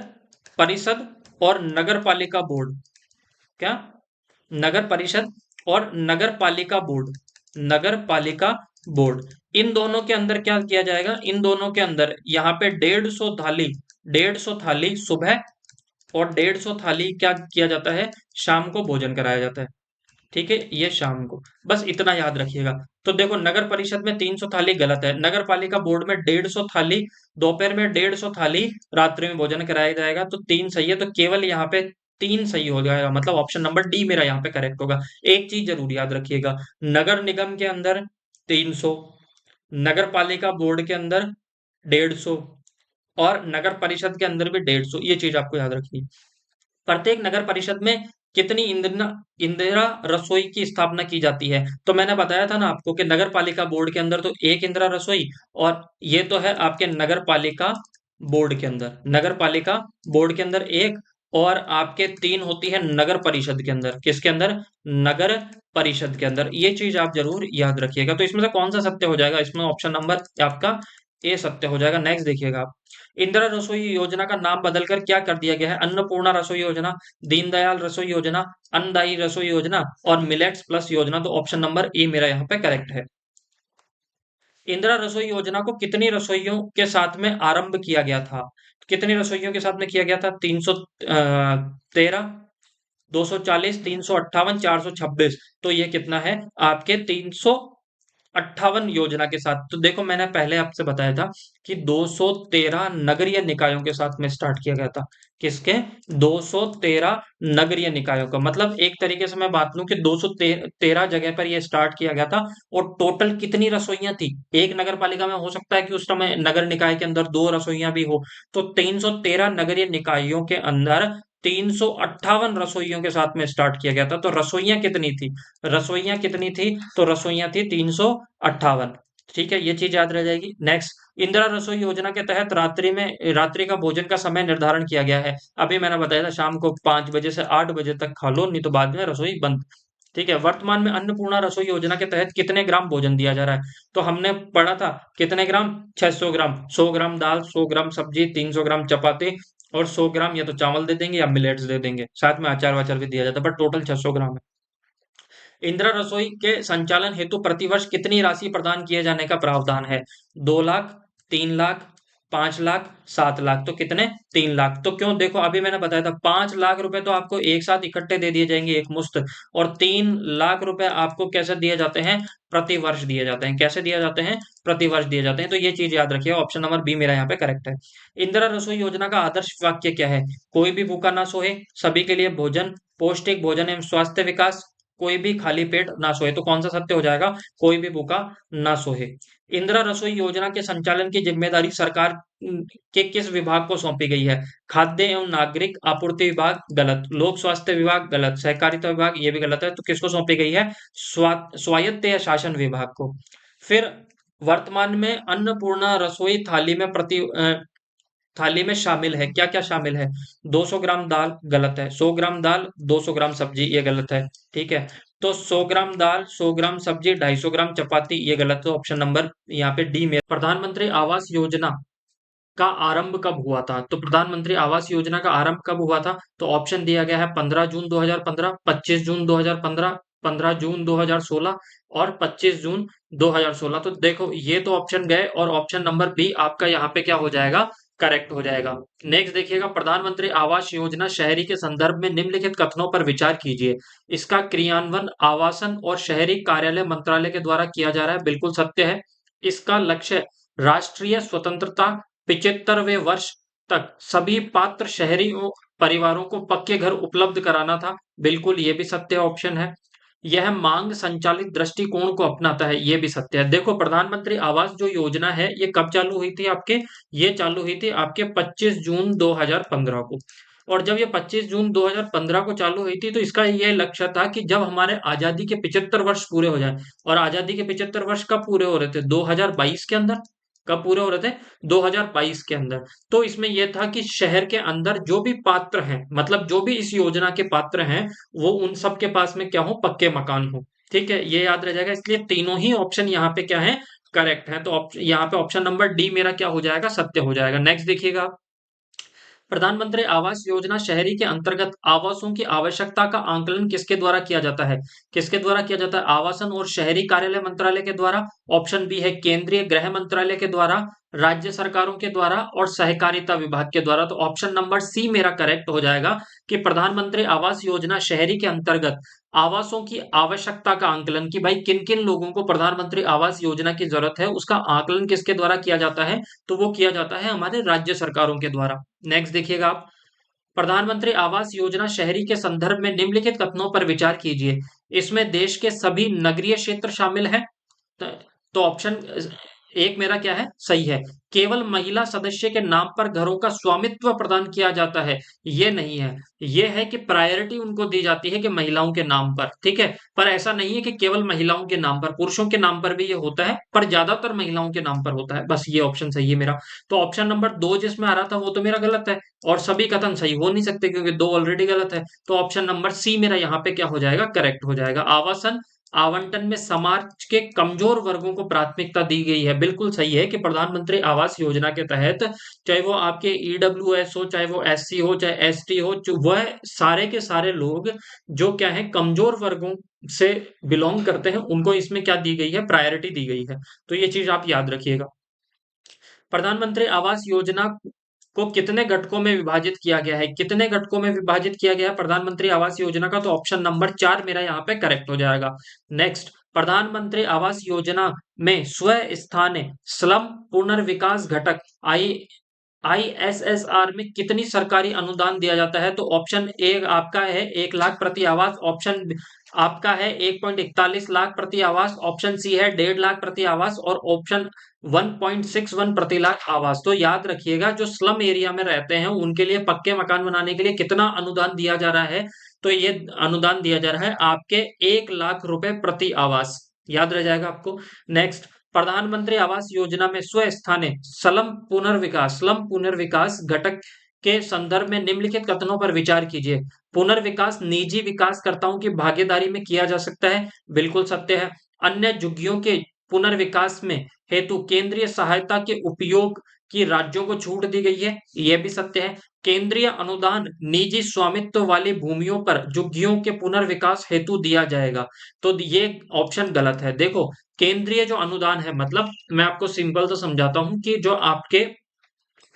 परिषद और नगर पालिका बोर्ड, क्या नगर परिषद और नगर पालिका बोर्ड, नगर पालिका बोर्ड, इन दोनों के अंदर क्या किया जाएगा? इन दोनों के अंदर यहाँ पे 150 थाली सुबह और 150 थाली क्या किया जाता है? शाम को भोजन कराया जाता है। ठीक है, ये शाम को, बस इतना याद रखिएगा। तो देखो नगर परिषद में 300 थाली गलत है, नगर पालिका बोर्ड में 150 थाली दोपहर में, 150 थाली रात्रि में भोजन कराया जाएगा। तो तीन सही है, तो केवल यहाँ पे तीन सही हो जाएगा, मतलब ऑप्शन नंबर डी मेरा यहाँ पे करेक्ट होगा। एक चीज जरूर याद रखिएगा, नगर निगम के अंदर 300, नगर पालिका बोर्ड के अंदर 150 और नगर परिषद के अंदर भी 150। ये चीज आपको याद रखनी है। प्रत्येक नगर परिषद में कितनी इंदिरा रसोई की स्थापना की जाती है? तो मैंने बताया था ना आपको कि नगर पालिका बोर्ड के अंदर तो एक इंदिरा रसोई, और ये तो है आपके नगर पालिका बोर्ड के अंदर, नगर पालिका बोर्ड के अंदर एक, और आपके 3 होती है नगर परिषद के अंदर। किसके अंदर? नगर परिषद के अंदर। ये चीज आप जरूर याद रखिएगा। तो इसमें से कौन सा सत्य हो जाएगा? इसमें ऑप्शन नंबर आपका ए सत्य हो जाएगा। नेक्स्ट देखिएगा आप, इंदिरा रसोई योजना का नाम बदलकर क्या कर दिया गया है? अन्नपूर्णा रसोई योजना, दीनदयाल रसोई योजना, अन्नदायी रसोई योजना और मिलेट्स प्लस योजना। तो ऑप्शन नंबर ए मेरा यहाँ पे करेक्ट है। इंदिरा रसोई योजना को कितनी रसोइयों के साथ में आरंभ किया गया था? कितनी रसोइयों के साथ में किया गया था? 313, 240, 358, 426। तो ये कितना है आपके? 358 योजना के साथ। तो देखो मैंने पहले आपसे बताया था कि 213 नगरीय निकायों के साथ में स्टार्ट किया गया था। किसके? 213 नगरीय निकायों का। मतलब एक तरीके से मैं बात लूं कि 213 जगह पर यह स्टार्ट किया गया था। और टोटल कितनी रसोइयां थी? एक नगर पालिका में हो सकता है कि उस समय नगर निकाय के अंदर 2 रसोइयां भी हो। तो 313 नगरीय निकायों के अंदर 358 रसोइयों के साथ में स्टार्ट किया गया था। तो रसोइयां कितनी थी? रसोइयां कितनी थी? तो रसोइयां थी 358। ठीक है, ये चीज याद रह जाएगी। नेक्स्ट, इंदिरा रसोई योजना के तहत रात्रि का भोजन का समय निर्धारण किया गया है। अभी मैंने बताया था शाम को 5 बजे से 8 बजे तक खा लो, नहीं तो बाद में रसोई बंद। ठीक है, वर्तमान में अन्नपूर्णा रसोई योजना के तहत कितने ग्राम भोजन दिया जा रहा है? तो हमने पढ़ा था कितने ग्राम? 600 ग्राम। 100 ग्राम दाल, 100 ग्राम सब्जी, 300 ग्राम चपाती और 100 ग्राम या तो चावल दे देंगे या मिलेट्स दे देंगे, साथ में अचार वाचार भी दिया जाता है, बट टोटल 600 ग्राम है। इंदिरा रसोई के संचालन हेतु प्रतिवर्ष कितनी राशि प्रदान किए जाने का प्रावधान है? 2 लाख, 3 लाख, 5 लाख, 7 लाख। तो कितने? 3 लाख। तो क्यों? देखो अभी मैंने बताया था 5 लाख रुपए तो आपको एक साथ इकट्ठे दे दिए जाएंगे, एक मुश्त। और 3 लाख रुपए आपको कैसे दिए जाते हैं? प्रतिवर्ष दिए जाते हैं। कैसे दिए जाते हैं? प्रतिवर्ष दिए जाते हैं। तो ये चीज याद रखिए, ऑप्शन नंबर बी मेरा यहाँ पे करेक्ट है। इंदिरा रसोई योजना का आदर्श वाक्य क्या है? कोई भी भूखा ना सोए, सभी के लिए भोजन, पौष्टिक भोजन एवं स्वास्थ्य विकास, कोई भी खाली पेट ना सोए। तो कौन सा सत्य हो जाएगा? कोई भी भूखा ना सोए। इंदिरा रसोई योजना के संचालन की जिम्मेदारी सरकार के किस विभाग को सौंपी गई है? खाद्य एवं नागरिक आपूर्ति विभाग गलत, लोक स्वास्थ्य विभाग गलत, सहकारिता विभाग ये भी गलत है। तो किसको सौंपी गई है? स्वायत्त या शासन विभाग को। फिर वर्तमान में अन्नपूर्णा रसोई थाली में शामिल है, क्या क्या शामिल है? 200 ग्राम दाल गलत है, 100 ग्राम दाल, 200 ग्राम सब्जी ये गलत है। ठीक है, तो 100 ग्राम दाल, 100 ग्राम सब्जी, 250 ग्राम चपाती ये गलत है। ऑप्शन नंबर यहाँ पे डी में। प्रधानमंत्री आवास योजना का आरंभ कब हुआ था? तो प्रधानमंत्री आवास योजना का आरंभ कब हुआ था? तो ऑप्शन दिया गया है 15 जून 2015, 25 जून 2015, 15 जून 2016 और 25 जून 2016। तो देखो ये तो ऑप्शन गए, और ऑप्शन नंबर बी आपका यहाँ पे क्या हो जाएगा? करेक्ट हो जाएगा। नेक्स्ट देखिएगा, प्रधानमंत्री आवास योजना शहरी के संदर्भ में निम्नलिखित कथनों पर विचार कीजिए। इसका क्रियान्वयन आवासन और शहरी कार्यालय मंत्रालय के द्वारा किया जा रहा है, बिल्कुल सत्य है। इसका लक्ष्य राष्ट्रीय स्वतंत्रता 75वें वर्ष तक सभी पात्र शहरी परिवारों को पक्के घर उपलब्ध कराना था, बिल्कुल ये भी सत्य ऑप्शन है। यह मांग संचालित दृष्टिकोण को अपनाता है, ये भी सत्य है। देखो प्रधानमंत्री आवास जो योजना है ये कब चालू हुई थी आपके? ये चालू हुई थी आपके 25 जून 2015 को। और जब ये 25 जून 2015 को चालू हुई थी तो इसका ये लक्ष्य था कि जब हमारे आजादी के 75 वर्ष पूरे हो जाए। और आजादी के 75 वर्ष कब पूरे हो रहे थे? 2022 के अंदर। कब पूरे हो रहे थे? 2022 के अंदर। तो इसमें यह था कि शहर के अंदर जो भी पात्र हैं, मतलब जो भी इस योजना के पात्र हैं, वो उन सब के पास में क्या हो? पक्के मकान हो। ठीक है, ये याद रह जाएगा। इसलिए तीनों ही ऑप्शन यहाँ पे क्या है? करेक्ट है। तो यहाँ पे ऑप्शन नंबर डी मेरा क्या हो जाएगा? सत्य हो जाएगा। नेक्स्ट देखिएगा, प्रधानमंत्री आवास योजना शहरी के अंतर्गत आवासों की आवश्यकता का आंकलन किसके द्वारा किया जाता है? किसके द्वारा किया जाता है? आवासन और शहरी कार्यालय मंत्रालय के द्वारा। ऑप्शन बी है केंद्रीय गृह मंत्रालय के द्वारा, राज्य सरकारों के द्वारा और सहकारिता विभाग के द्वारा। तो ऑप्शन नंबर सी मेरा करेक्ट हो जाएगा कि प्रधानमंत्री आवास योजना शहरी के अंतर्गत आवासों की आवश्यकता का आंकलन, कि भाई किन किन लोगों को प्रधानमंत्री आवास योजना की जरूरत है, उसका आंकलन किसके द्वारा किया जाता है? तो वो किया जाता है हमारे राज्य सरकारों के द्वारा। नेक्स्ट देखिएगा आप, प्रधानमंत्री आवास योजना शहरी के संदर्भ में निम्नलिखित कथनों पर विचार कीजिए। इसमें देश के सभी नगरीय क्षेत्र शामिल हैं। तो ऑप्शन एक मेरा क्या है, सही है। केवल महिला सदस्य के नाम पर घरों का स्वामित्व प्रदान किया जाता है, ये नहीं है। ये है कि प्रायोरिटी उनको दी जाती है कि महिलाओं के नाम पर, ठीक है। पर ऐसा नहीं है कि केवल महिलाओं के नाम पर, पुरुषों के नाम पर भी ये होता है, पर ज्यादातर महिलाओं के नाम पर होता है। बस ये ऑप्शन सही है मेरा। तो ऑप्शन नंबर 2 जिसमें आ रहा था वो तो मेरा गलत है, और सभी कथन सही हो नहीं सकते क्योंकि 2 ऑलरेडी गलत है। तो ऑप्शन नंबर सी मेरा यहाँ पे क्या हो जाएगा, करेक्ट हो जाएगा। आवासन आवंटन में समाज के कमजोर वर्गों को प्राथमिकता दी गई है, बिल्कुल सही है कि प्रधानमंत्री आवास योजना के तहत चाहे वो आपके ईडब्ल्यूएस हो, चाहे वो एससी हो, चाहे एसटी हो, वह सारे के सारे लोग जो क्या है, कमजोर वर्गों से बिलोंग करते हैं, उनको इसमें क्या दी गई है, प्रायोरिटी दी गई है। तो ये चीज आप याद रखिएगा। प्रधानमंत्री आवास योजना को कितने घटकों में विभाजित किया गया है, कितने घटकों में विभाजित किया गया है प्रधानमंत्री आवास योजना का, तो ऑप्शन नंबर 4 मेरा यहाँ पे करेक्ट हो जाएगा। नेक्स्ट, प्रधानमंत्री आवास योजना में स्व स्थानीय स्लम पुनर्विकास घटक आई आईएसएसआर में कितनी सरकारी अनुदान दिया जाता है, तो ऑप्शन ए आपका है 1 लाख प्रति आवास, ऑप्शन आपका है 1.41 लाख प्रति आवास, ऑप्शन सी है 1.5 लाख प्रति आवास, और ऑप्शन 1.61 प्रति लाख आवास। तो याद रखिएगा जो स्लम एरिया में रहते हैं उनके लिए पक्के मकान बनाने के लिए कितना अनुदान दिया जा रहा है, तो ये अनुदान दिया जा रहा है आपके 1 लाख रुपए प्रति आवास। याद रह जाएगा आपको। नेक्स्ट, प्रधानमंत्री आवास योजना में स्व स्थानीय स्लम पुनर्विकास घटक के संदर्भ में निम्नलिखित कथनों पर विचार कीजिए। पुनर्विकास निजी विकासकर्ताओं की भागीदारी में किया जा सकता है, बिल्कुल सत्य है। अन्य झुग्गियों के पुनर्विकास में हेतु केंद्रीय सहायता के उपयोग की राज्यों को छूट दी गई है, यह भी सत्य है। केंद्रीय अनुदान निजी स्वामित्व वाली भूमियों पर झुग्गियों के पुनर्विकास हेतु दिया जाएगा, तो ये ऑप्शन गलत है। देखो, केंद्रीय जो अनुदान है, मतलब मैं आपको सिंपल तो समझाता हूं कि जो आपके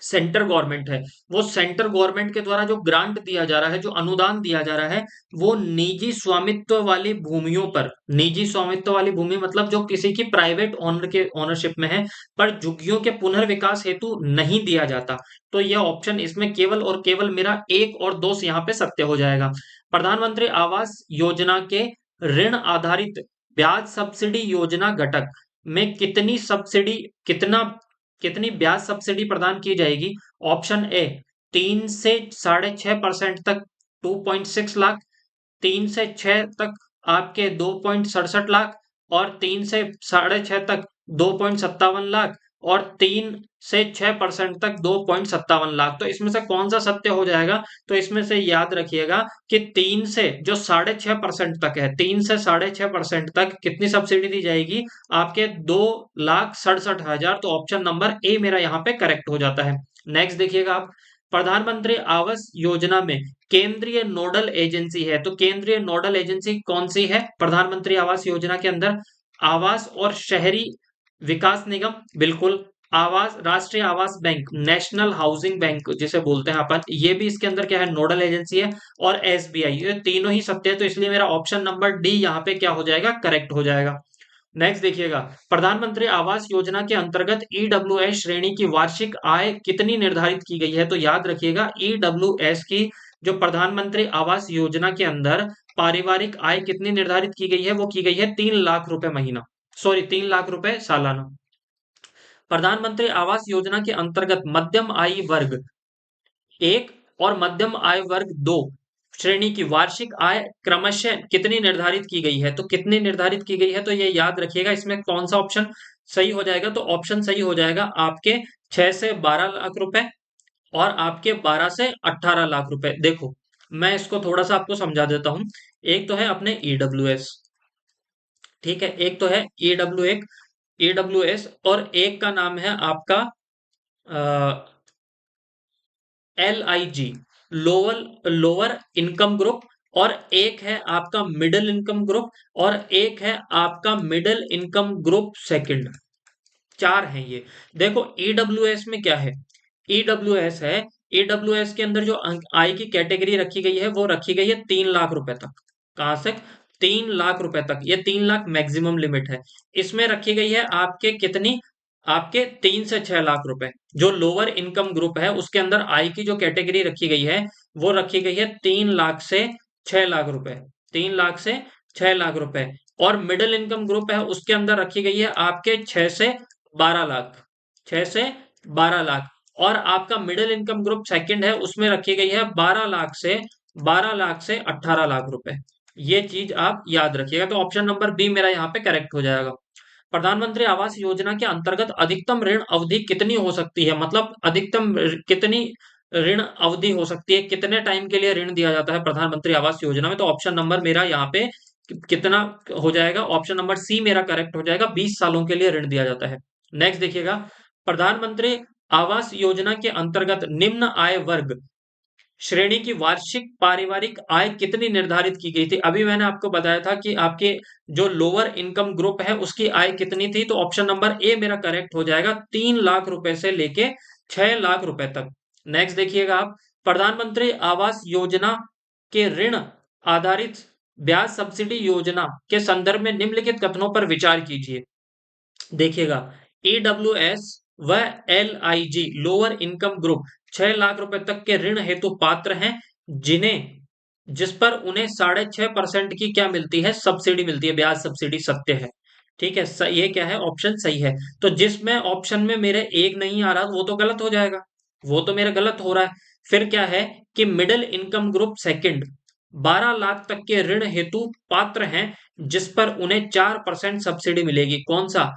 सेंटर गवर्नमेंट है, वो सेंटर गवर्नमेंट के द्वारा जो ग्रांट दिया जा रहा है, जो अनुदान दिया जा रहा है, वो निजी स्वामित्व वाली भूमियों पर, निजी स्वामित्व वाली भूमि मतलब जो किसी की प्राइवेट ओनर के ओनरशिप में है, पर झुग्गियों के पुनर्विकास हेतु नहीं दिया जाता। तो यह ऑप्शन इसमें केवल और केवल मेरा 1 और 2 यहाँ पे सत्य हो जाएगा। प्रधानमंत्री आवास योजना के ऋण आधारित ब्याज सब्सिडी योजना घटक में कितनी सब्सिडी, कितनी ब्याज सब्सिडी प्रदान की जाएगी। ऑप्शन ए 3 से 6.5% तक 2.6 लाख, 3 से 6 तक आपके 2.67 लाख, और 3 से 6.5 तक 2.57 लाख, और 3 से 6% तक 2.57 लाख। तो इसमें से कौन सा सत्य हो जाएगा, तो इसमें से याद रखिएगा कि 3 से 6% तक है, 3 से 6.5% तक कितनी सब्सिडी दी जाएगी, आपके 2,67,000। तो ऑप्शन नंबर ए मेरा यहाँ पे करेक्ट हो जाता है। नेक्स्ट देखिएगा आप, प्रधानमंत्री आवास योजना में केंद्रीय नोडल एजेंसी है, तो केंद्रीय नोडल एजेंसी कौन सी है प्रधानमंत्री आवास योजना के अंदर, आवास और शहरी विकास निगम, बिल्कुल। आवास, राष्ट्रीय आवास बैंक, नेशनल हाउसिंग बैंक जिसे बोलते हैं अपन, ये भी इसके अंदर क्या है, नोडल एजेंसी है। और एसबीआई, ये तीनों ही सत्य है, तो इसलिए मेरा ऑप्शन नंबर डी यहाँ पे क्या हो जाएगा, करेक्ट हो जाएगा। नेक्स्ट देखिएगा, प्रधानमंत्री आवास योजना के अंतर्गत ईडब्ल्यूएस श्रेणी की वार्षिक आय कितनी निर्धारित की गई है, तो याद रखिएगा ईडब्ल्यूएस की जो प्रधानमंत्री आवास योजना के अंदर पारिवारिक आय कितनी निर्धारित की गई है, वो की गई है 3 लाख रुपए महीना, सॉरी 3 लाख रुपए सालाना। प्रधानमंत्री आवास योजना के अंतर्गत मध्यम आय वर्ग 1 और मध्यम आय वर्ग 2 श्रेणी की वार्षिक आय क्रमशः कितनी निर्धारित की गई है, तो कितनी निर्धारित की गई है, तो ये याद रखिएगा। इसमें कौन सा ऑप्शन सही हो जाएगा, तो ऑप्शन सही हो जाएगा आपके 6 से 12 लाख रुपए और आपके 12 से 18 लाख रुपए। देखो, मैं इसको थोड़ा सा आपको समझा देता हूं। एक तो है अपने ईडब्ल्यूएस, ठीक है, एक तो है ईडब्ल्यूएस, और एक का नाम है आपका LIG, lower lower income group, और एक है आपका मिडिल इनकम ग्रुप, और एक है आपका मिडिल इनकम ग्रुप सेकंड। 4 हैं ये। देखो, ईडब्ल्यूएस में क्या है, ईडब्ल्यूएस है, ईडब्ल्यूएस के अंदर जो आय की कैटेगरी रखी गई है वो रखी गई है 3 लाख रुपए तक। कहां से, 3 लाख रुपए तक, ये 3 लाख मैक्सिमम लिमिट है। इसमें रखी गई है आपके कितनी, आपके 3 से 6 लाख रुपए। जो लोअर इनकम ग्रुप है उसके अंदर आय की जो कैटेगरी रखी गई है वो रखी गई है 3 लाख से 6 लाख रुपए, 3 लाख से 6 लाख रुपए। और मिडिल इनकम ग्रुप है उसके अंदर रखी गई है आपके 6 से 12 लाख, 6 से 12 लाख। और आपका मिडिल इनकम ग्रुप सेकंड है, उसमें रखी गई है 12 लाख से 18 लाख रुपए। ये चीज आप याद रखिएगा। तो ऑप्शन नंबर बी मेरा यहाँ पे करेक्ट हो जाएगा। प्रधानमंत्री आवास योजना के अंतर्गत अधिकतम ऋण अवधि कितनी हो सकती है, मतलब अधिकतम कितनी ऋण अवधि हो सकती है, कितने टाइम के लिए ऋण दिया जाता है प्रधानमंत्री आवास योजना में। तो ऑप्शन नंबर मेरा यहाँ पे कितना हो जाएगा, ऑप्शन नंबर सी मेरा करेक्ट हो जाएगा, 20 सालों के लिए ऋण दिया जाता है। नेक्स्ट देखिएगा, प्रधानमंत्री आवास योजना के अंतर्गत निम्न आय वर्ग श्रेणी की वार्षिक पारिवारिक आय कितनी निर्धारित की गई थी। अभी मैंने आपको बताया था कि आपके जो लोअर इनकम ग्रुप है उसकी आय कितनी थी। तो ऑप्शन नंबर ए मेरा करेक्ट हो जाएगा, 3 लाख रुपए से लेके 6 लाख रुपए तक। नेक्स्ट देखिएगा आप, प्रधानमंत्री आवास योजना के ऋण आधारित ब्याज सब्सिडी योजना के संदर्भ में निम्नलिखित कथनों पर विचार कीजिए। देखिएगा, ईडब्ल्यूएस व LIG lower income group 6 lakh रुपए तक के ऋण हेतु पात्र हैं, जिन्हें जिस पर उन्हें 6.5% की क्या मिलती है, सब्सिडी मिलती है, ब्याज सब्सिडी। सत्य है, ठीक है। ये क्या है, ऑप्शन सही है। तो जिसमें ऑप्शन में मेरे एक नहीं आ रहा वो तो गलत हो जाएगा, वो तो मेरा गलत हो रहा है। फिर क्या है कि middle income group second 12 lakh तक के ऋण हेतु पात्र हैं, जिस पर उन्हें 4% सब्सिडी मिलेगी। कौन सा,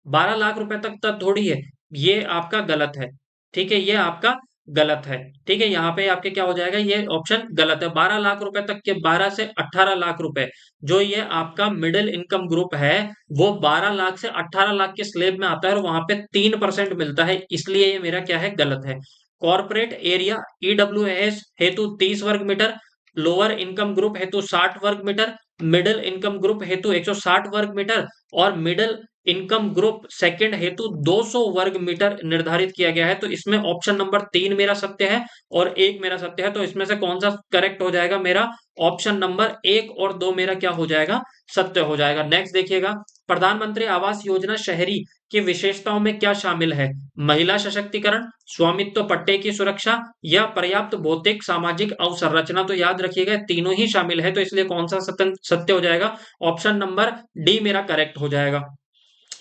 12 लाख रुपए तक थोड़ी है, ये आपका गलत है, ठीक है, ये आपका गलत है। ठीक है, यहाँ पे आपके क्या हो जाएगा, ये ऑप्शन गलत है। 12 लाख रुपए तक के 12 से 18 लाख रुपए, जो ये आपका मिडिल इनकम ग्रुप है, वो 12 लाख से 18 लाख के स्लेब में आता है और वहां पे 3% मिलता है, इसलिए ये मेरा क्या है, गलत है। कॉर्पोरेट एरिया ईडब्ल्यूएस हेतु 30 वर्ग मीटर, लोअर इनकम ग्रुप हेतु 60 वर्ग मीटर, मिडिल इनकम ग्रुप हेतु 160 वर्ग मीटर और मिडिल इनकम ग्रुप सेकंड हेतु 200 वर्ग मीटर निर्धारित किया गया है। तो इसमें ऑप्शन नंबर 3 मेरा सत्य है और 1 मेरा सत्य है। तो इसमें से कौन सा करेक्ट हो जाएगा, मेरा ऑप्शन नंबर 1 और 2 मेरा क्या हो जाएगा, सत्य हो जाएगा। नेक्स्ट देखिएगा, प्रधानमंत्री आवास योजना शहरी की विशेषताओं में क्या शामिल है। महिला सशक्तिकरण, स्वामित्व पट्टे की सुरक्षा या पर्याप्त भौतिक सामाजिक अवसंरचना। तो याद रखिएगा तीनों ही शामिल है, तो इसलिए कौन सा सत्य हो जाएगा, ऑप्शन नंबर डी मेरा करेक्ट हो जाएगा।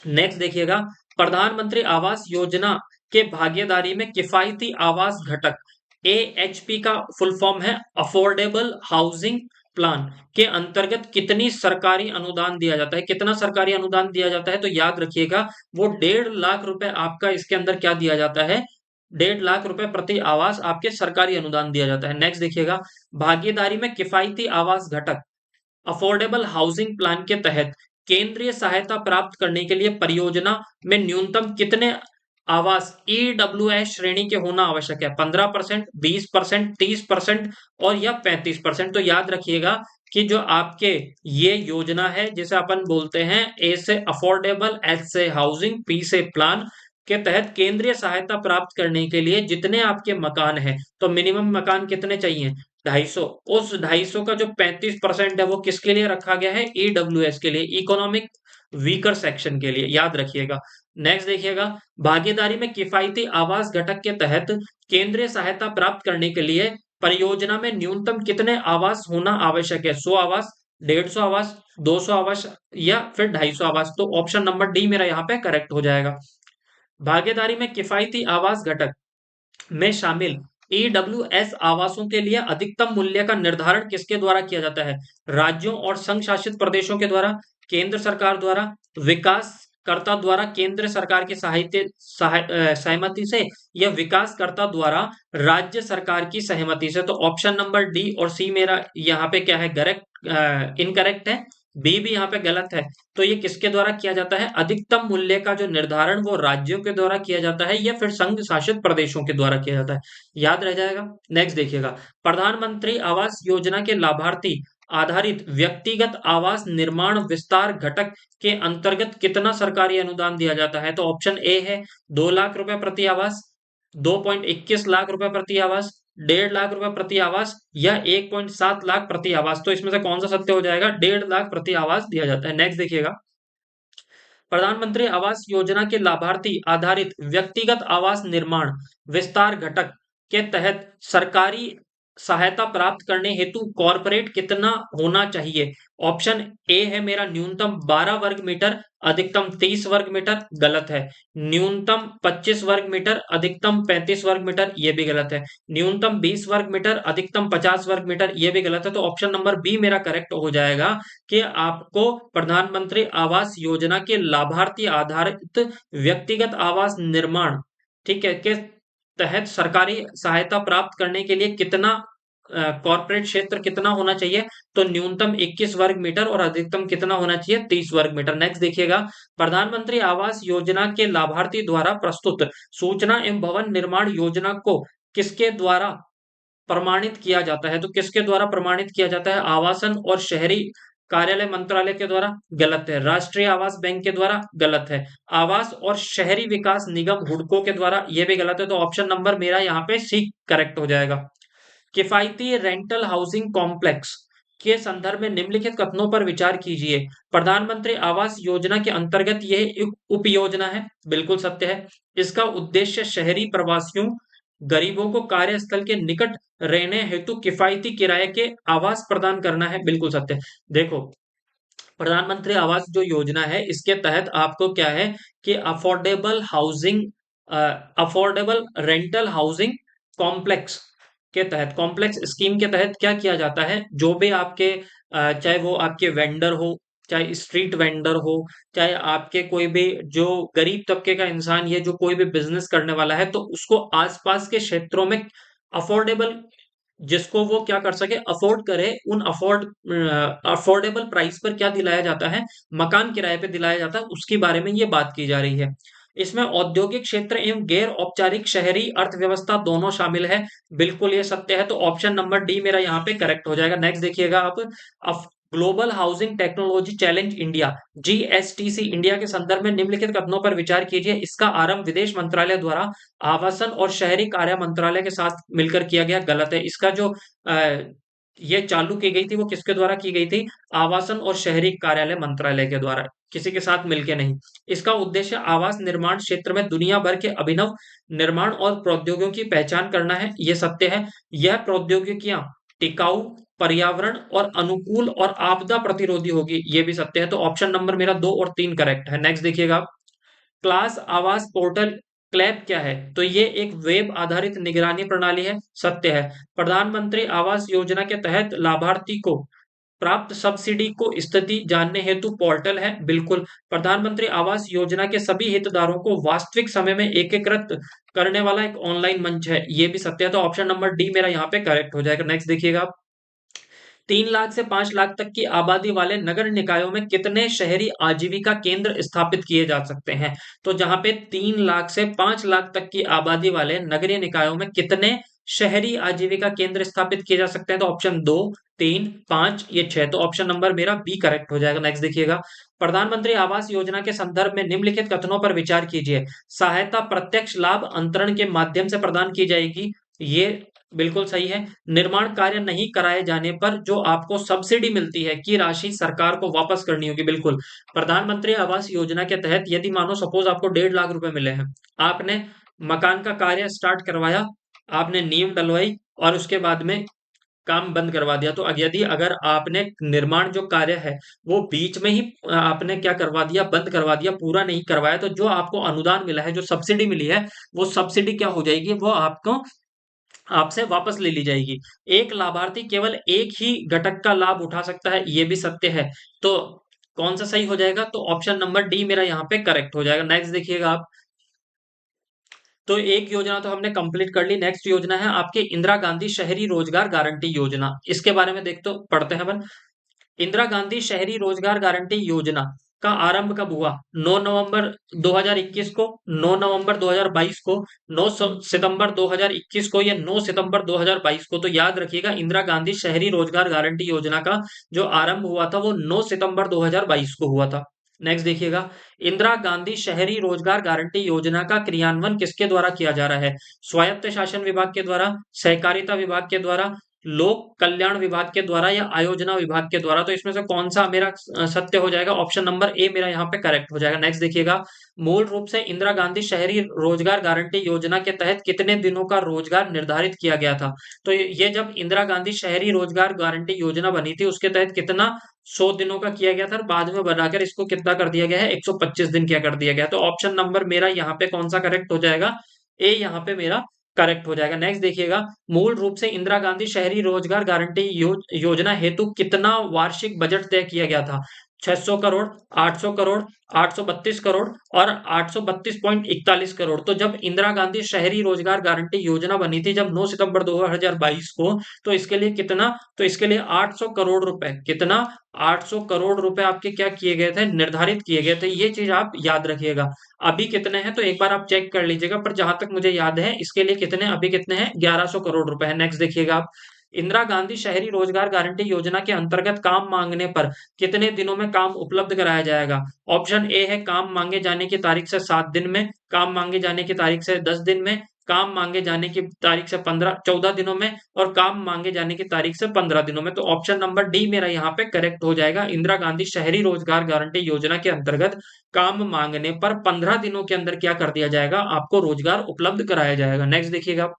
नेक्स्ट देखिएगा, प्रधानमंत्री आवास योजना के भागीदारी में किफायती आवास घटक एएचपी का फुल फॉर्म है अफोर्डेबल हाउसिंग प्लान के अंतर्गत कितनी सरकारी अनुदान दिया जाता है, कितना सरकारी अनुदान दिया जाता है। तो याद रखिएगा वो 1.5 लाख रुपए आपका इसके अंदर क्या दिया जाता है, 1.5 लाख रुपए प्रति आवास आपके सरकारी अनुदान दिया जाता है। नेक्स्ट देखिएगा, भागीदारी में किफायती आवास घटक अफोर्डेबल हाउसिंग प्लान के तहत केंद्रीय सहायता प्राप्त करने के लिए परियोजना में न्यूनतम कितने आवास ईडब्ल्यूएस श्रेणी के होना आवश्यक है, 15%, 20%, 30% और या 35%। तो याद रखिएगा कि जो आपके ये योजना है जिसे अपन बोलते हैं ए से अफोर्डेबल, एच से हाउसिंग, पी से प्लान के तहत केंद्रीय सहायता प्राप्त करने के लिए जितने आपके मकान हैं, तो मिनिमम मकान कितने चाहिए, 250। उस 250 का जो 35% है वो किसके लिए रखा गया है, ईडब्ल्यूएस के लिए, इकोनॉमिक वीकर सेक्शन के लिए, याद रखिएगा। नेक्स्ट देखिएगा, भागीदारी में किफायती आवास घटक के तहत केंद्रीय सहायता प्राप्त करने के लिए परियोजना में न्यूनतम कितने आवास होना आवश्यक है, 100 आवास, 150 आवास, 200 आवास या फिर 250 आवास। तो ऑप्शन नंबर डी मेरा यहाँ पे करेक्ट हो जाएगा। भागीदारी में किफायती आवास घटक में शामिल ईडब्ल्यूएस आवासों के लिए अधिकतम मूल्य का निर्धारण किसके द्वारा किया जाता है, राज्यों और संघ शासित प्रदेशों के द्वारा, केंद्र सरकार द्वारा, विकासकर्ता द्वारा केंद्र सरकार की सहमति से या विकासकर्ता द्वारा राज्य सरकार की सहमति से। तो ऑप्शन नंबर डी और सी मेरा यहाँ पे क्या है, करेक्ट इनकरेक्ट है, बी भी यहाँ पे गलत है। तो ये किसके द्वारा किया जाता है, अधिकतम मूल्य का जो निर्धारण वो राज्यों के द्वारा किया जाता है या फिर संघ शासित प्रदेशों के द्वारा किया जाता है, याद रह जाएगा। नेक्स्ट देखिएगा, प्रधानमंत्री आवास योजना के लाभार्थी आधारित व्यक्तिगत आवास निर्माण विस्तार घटक के अंतर्गत कितना सरकारी अनुदान दिया जाता है। तो ऑप्शन ए है 2 लाख रुपए प्रति आवास, 2.21 लाख रुपए प्रति आवास, 1.5 लाख रुपए प्रति आवास या 1.7 लाख प्रति आवास। तो इसमें से कौन सा सत्य हो जाएगा, 1.5 लाख प्रति आवास दिया जाता है। नेक्स्ट देखिएगा, प्रधानमंत्री आवास योजना के लाभार्थी आधारित व्यक्तिगत आवास निर्माण विस्तार घटक के तहत सरकारी सहायता प्राप्त करने हेतु कॉर्पोरेट कितना होना चाहिए? ऑप्शन ए है मेरा न्यूनतम 12 वर्ग मीटर, अधिकतम 30 वर्ग मीटर, गलत है। न्यूनतम 25 वर्ग मीटर, अधिकतम 35 वर्ग मीटर, ये भी गलत है। न्यूनतम 20 वर्ग मीटर, अधिकतम 50 वर्ग मीटर, ये भी गलत है। तो ऑप्शन नंबर बी मेरा करेक्ट हो जाएगा कि आपको प्रधानमंत्री आवास योजना के लाभार्थी आधारित व्यक्तिगत आवास निर्माण, ठीक है, के तहत सरकारी सहायता प्राप्त करने के लिए कितना कॉर्पोरेट क्षेत्र कितना होना चाहिए? तो न्यूनतम 21 वर्ग मीटर और अधिकतम कितना होना चाहिए? 30 वर्ग मीटर। नेक्स्ट देखिएगा, प्रधानमंत्री आवास योजना के लाभार्थी द्वारा प्रस्तुत सूचना एवं भवन निर्माण योजना को किसके द्वारा प्रमाणित किया जाता है? तो किसके द्वारा प्रमाणित किया जाता है? आवासन और शहरी कार्यालय मंत्रालय के द्वारा, गलत है। राष्ट्रीय आवास बैंक के द्वारा, गलत है। आवास और शहरी विकास निगम हुडको के द्वारा, यह भी गलत है। तो ऑप्शन नंबर मेरा यहाँ पे सी करेक्ट हो जाएगा। किफायती रेंटल हाउसिंग कॉम्प्लेक्स के संदर्भ में निम्नलिखित कथनों पर विचार कीजिए। प्रधानमंत्री आवास योजना के अंतर्गत यह एक उप योजना है, बिल्कुल सत्य है। इसका उद्देश्य शहरी प्रवासियों, गरीबों को कार्यस्थल के निकट रहने हेतु किफायती किराए के आवास प्रदान करना है, बिल्कुल सत्य है। देखो, प्रधानमंत्री आवास जो योजना है इसके तहत आपको क्या है कि affordable housing, affordable rental housing complex के तहत, कॉम्प्लेक्स स्कीम के तहत क्या किया जाता है? जो भी आपके चाहे वो आपके वेंडर हो, चाहे स्ट्रीट वेंडर हो, चाहे आपके कोई भी जो गरीब तबके का इंसान, ये जो कोई भी बिजनेस करने वाला है, तो उसको आसपास के क्षेत्रों में अफोर्डेबल, जिसको वो क्या कर सके, अफोर्ड करे, उन अफोर्डेबल प्राइस पर क्या दिलाया जाता है? मकान किराए पे दिलाया जाता है, उसके बारे में ये बात की जा रही है। इसमें औद्योगिक क्षेत्र एवं गैर औपचारिक शहरी अर्थव्यवस्था दोनों शामिल है, बिल्कुल ये सत्य है। तो ऑप्शन नंबर डी मेरा यहाँ पे करेक्ट हो जाएगा। नेक्स्ट देखिएगा आप, global housing technology challenge India, GSTC India के संदर्भ में निम्नलिखित कथनों पर विचार कीजिए। इसका आरंभ विदेश मंत्रालय द्वारा आवासन और शहरी कार्य मंत्रालय के साथ मिलकर किया गया, गलत है। इसका जो ये चालू की गई थी वो किसके द्वारा की गई थी? आवासन और शहरी कार्यालय मंत्रालय के द्वारा, किसी के साथ मिलके नहीं। इसका उद्देश्य आवास निर्माण क्षेत्र में दुनिया भर के अभिनव निर्माण और प्रौद्योगिकियों की पहचान करना है, ये सत्य है। यह प्रौद्योगिकियां टिकाऊ, पर्यावरण और अनुकूल और आपदा प्रतिरोधी होगी, ये भी सत्य है। तो ऑप्शन नंबर मेरा 2 और 3 करेक्ट है। नेक्स्ट देखिएगा, क्लास आवास पोर्टल क्लैप क्या है? तो ये एक वेब आधारित निगरानी प्रणाली है, सत्य है। प्रधानमंत्री आवास योजना के तहत लाभार्थी को प्राप्त सब्सिडी को स्थिति जानने हेतु पोर्टल है, बिल्कुल। प्रधानमंत्री आवास योजना के सभी हितधारकों को वास्तविक समय में एकीकृत करने वाला एक ऑनलाइन मंच है, ये भी सत्य है। तो ऑप्शन नंबर डी मेरा यहाँ पे करेक्ट हो जाएगा। नेक्स्ट देखिएगा, 3 लाख से 5 लाख तक की आबादी वाले नगर निकायों में कितने शहरी आजीविका केंद्र स्थापित किए जा सकते हैं? तो जहां पे 3 लाख से 5 लाख तक की आबादी वाले नगरीय निकायों में कितने शहरी आजीविका केंद्र स्थापित किए जा सकते हैं? तो ऑप्शन 2, 3, 5, ये 6। तो ऑप्शन नंबर मेरा बी करेक्ट हो जाएगा। नेक्स्ट देखिएगा, प्रधानमंत्री आवास योजना के संदर्भ में निम्नलिखित कथनों पर विचार कीजिए। सहायता प्रत्यक्ष लाभ अंतरण के माध्यम से प्रदान की जाएगी, ये बिल्कुल सही है। निर्माण कार्य नहीं कराए जाने पर जो आपको सब्सिडी मिलती है की राशि सरकार को वापस करनी होगी, बिल्कुल। प्रधानमंत्री आवास योजना के तहत यदि मानो सपोज आपको 1.5 लाख रुपए मिले हैं, आपने मकान का कार्य स्टार्ट करवाया, आपने नींव डलवाई और उसके बाद में काम बंद करवा दिया, तो यदि अगर आपने निर्माण जो कार्य है वो बीच में ही आपने क्या करवा दिया, बंद करवा दिया, पूरा नहीं करवाया, तो जो आपको अनुदान मिला है, जो सब्सिडी मिली है, वो सब्सिडी क्या हो जाएगी? वो आपको आपसे वापस ले ली जाएगी। एक लाभार्थी केवल एक ही घटक का लाभ उठा सकता है, ये भी सत्य है। तो कौन सा सही हो जाएगा? तो ऑप्शन नंबर डी मेरा यहाँ पे करेक्ट हो जाएगा। नेक्स्ट देखिएगा आप, तो एक योजना तो हमने कंप्लीट कर ली। नेक्स्ट योजना है आपके इंदिरा गांधी शहरी रोजगार गारंटी योजना, इसके बारे में देख तो पढ़ते हैं अपन। इंदिरा गांधी शहरी रोजगार गारंटी योजना का आरंभ कब हुआ? 9 नवंबर 2021 को, 9 नवंबर 2022 को, 9 सितंबर 2021 को, या 9 सितंबर 2022 को। तो याद रखिएगा, इंदिरा गांधी शहरी रोजगार गारंटी योजना का जो आरंभ हुआ था वो 9 सितंबर 2022 को हुआ था। नेक्स्ट देखिएगा, इंदिरा गांधी शहरी रोजगार गारंटी योजना का क्रियान्वयन किसके द्वारा किया जा रहा है? स्वायत्त शासन विभाग के द्वारा, सहकारिता विभाग के द्वारा, लोक कल्याण विभाग के द्वारा या आयोजना विभाग के द्वारा। तो इसमें से कौन सा मेरा सत्य हो जाएगा? ऑप्शन नंबर ए मेरा यहाँ पे करेक्ट हो जाएगा। नेक्स्ट देखिएगा, मूल रूप से इंदिरा गांधी शहरी रोजगार गारंटी योजना के तहत कितने दिनों का रोजगार निर्धारित किया गया था? तो ये जब इंदिरा गांधी शहरी रोजगार गारंटी योजना बनी थी उसके तहत कितना 100 दिनों का किया गया था, और बाद में बनाकर इसको कितना कर दिया गया है? 125 दिन क्या कर दिया गया। तो ऑप्शन नंबर मेरा यहाँ पे कौन सा करेक्ट हो जाएगा? ए यहाँ पे मेरा करेक्ट हो जाएगा। नेक्स्ट देखिएगा, मूल रूप से इंदिरा गांधी शहरी रोजगार गारंटी योजना हेतु कितना वार्षिक बजट तय किया गया था? 600 करोड़, 800 करोड़, 832 करोड़ और 832.41 करोड़। तो जब इंदिरा गांधी शहरी रोजगार गारंटी योजना बनी थी जब 9 सितंबर 2022 को, तो इसके लिए कितना? तो इसके लिए 800 करोड़ रुपए, कितना? 800 करोड़ रुपए आपके क्या किए गए थे? निर्धारित किए गए थे। ये चीज आप याद रखिएगा। अभी कितने हैं तो एक बार आप चेक कर लीजिएगा, पर जहां तक मुझे याद है इसके लिए कितने अभी कितने हैं? 1100 करोड़ रुपए है। नेक्स्ट देखिएगा आप, इंदिरा गांधी शहरी रोजगार गारंटी योजना के अंतर्गत काम मांगने पर कितने दिनों में काम उपलब्ध कराया जाएगा? ऑप्शन ए है काम मांगे जाने की तारीख से 7 दिन में, काम मांगे जाने की तारीख से 10 दिन में, काम मांगे जाने की तारीख से 14 दिनों में, और काम मांगे जाने की तारीख से 15 दिनों में। तो ऑप्शन नंबर डी मेरा यहाँ पे करेक्ट हो जाएगा। इंदिरा गांधी शहरी रोजगार गारंटी योजना के अंतर्गत काम मांगने पर 15 दिनों के अंदर क्या कर दिया जाएगा? आपको रोजगार उपलब्ध कराया जाएगा। नेक्स्ट देखिएगा,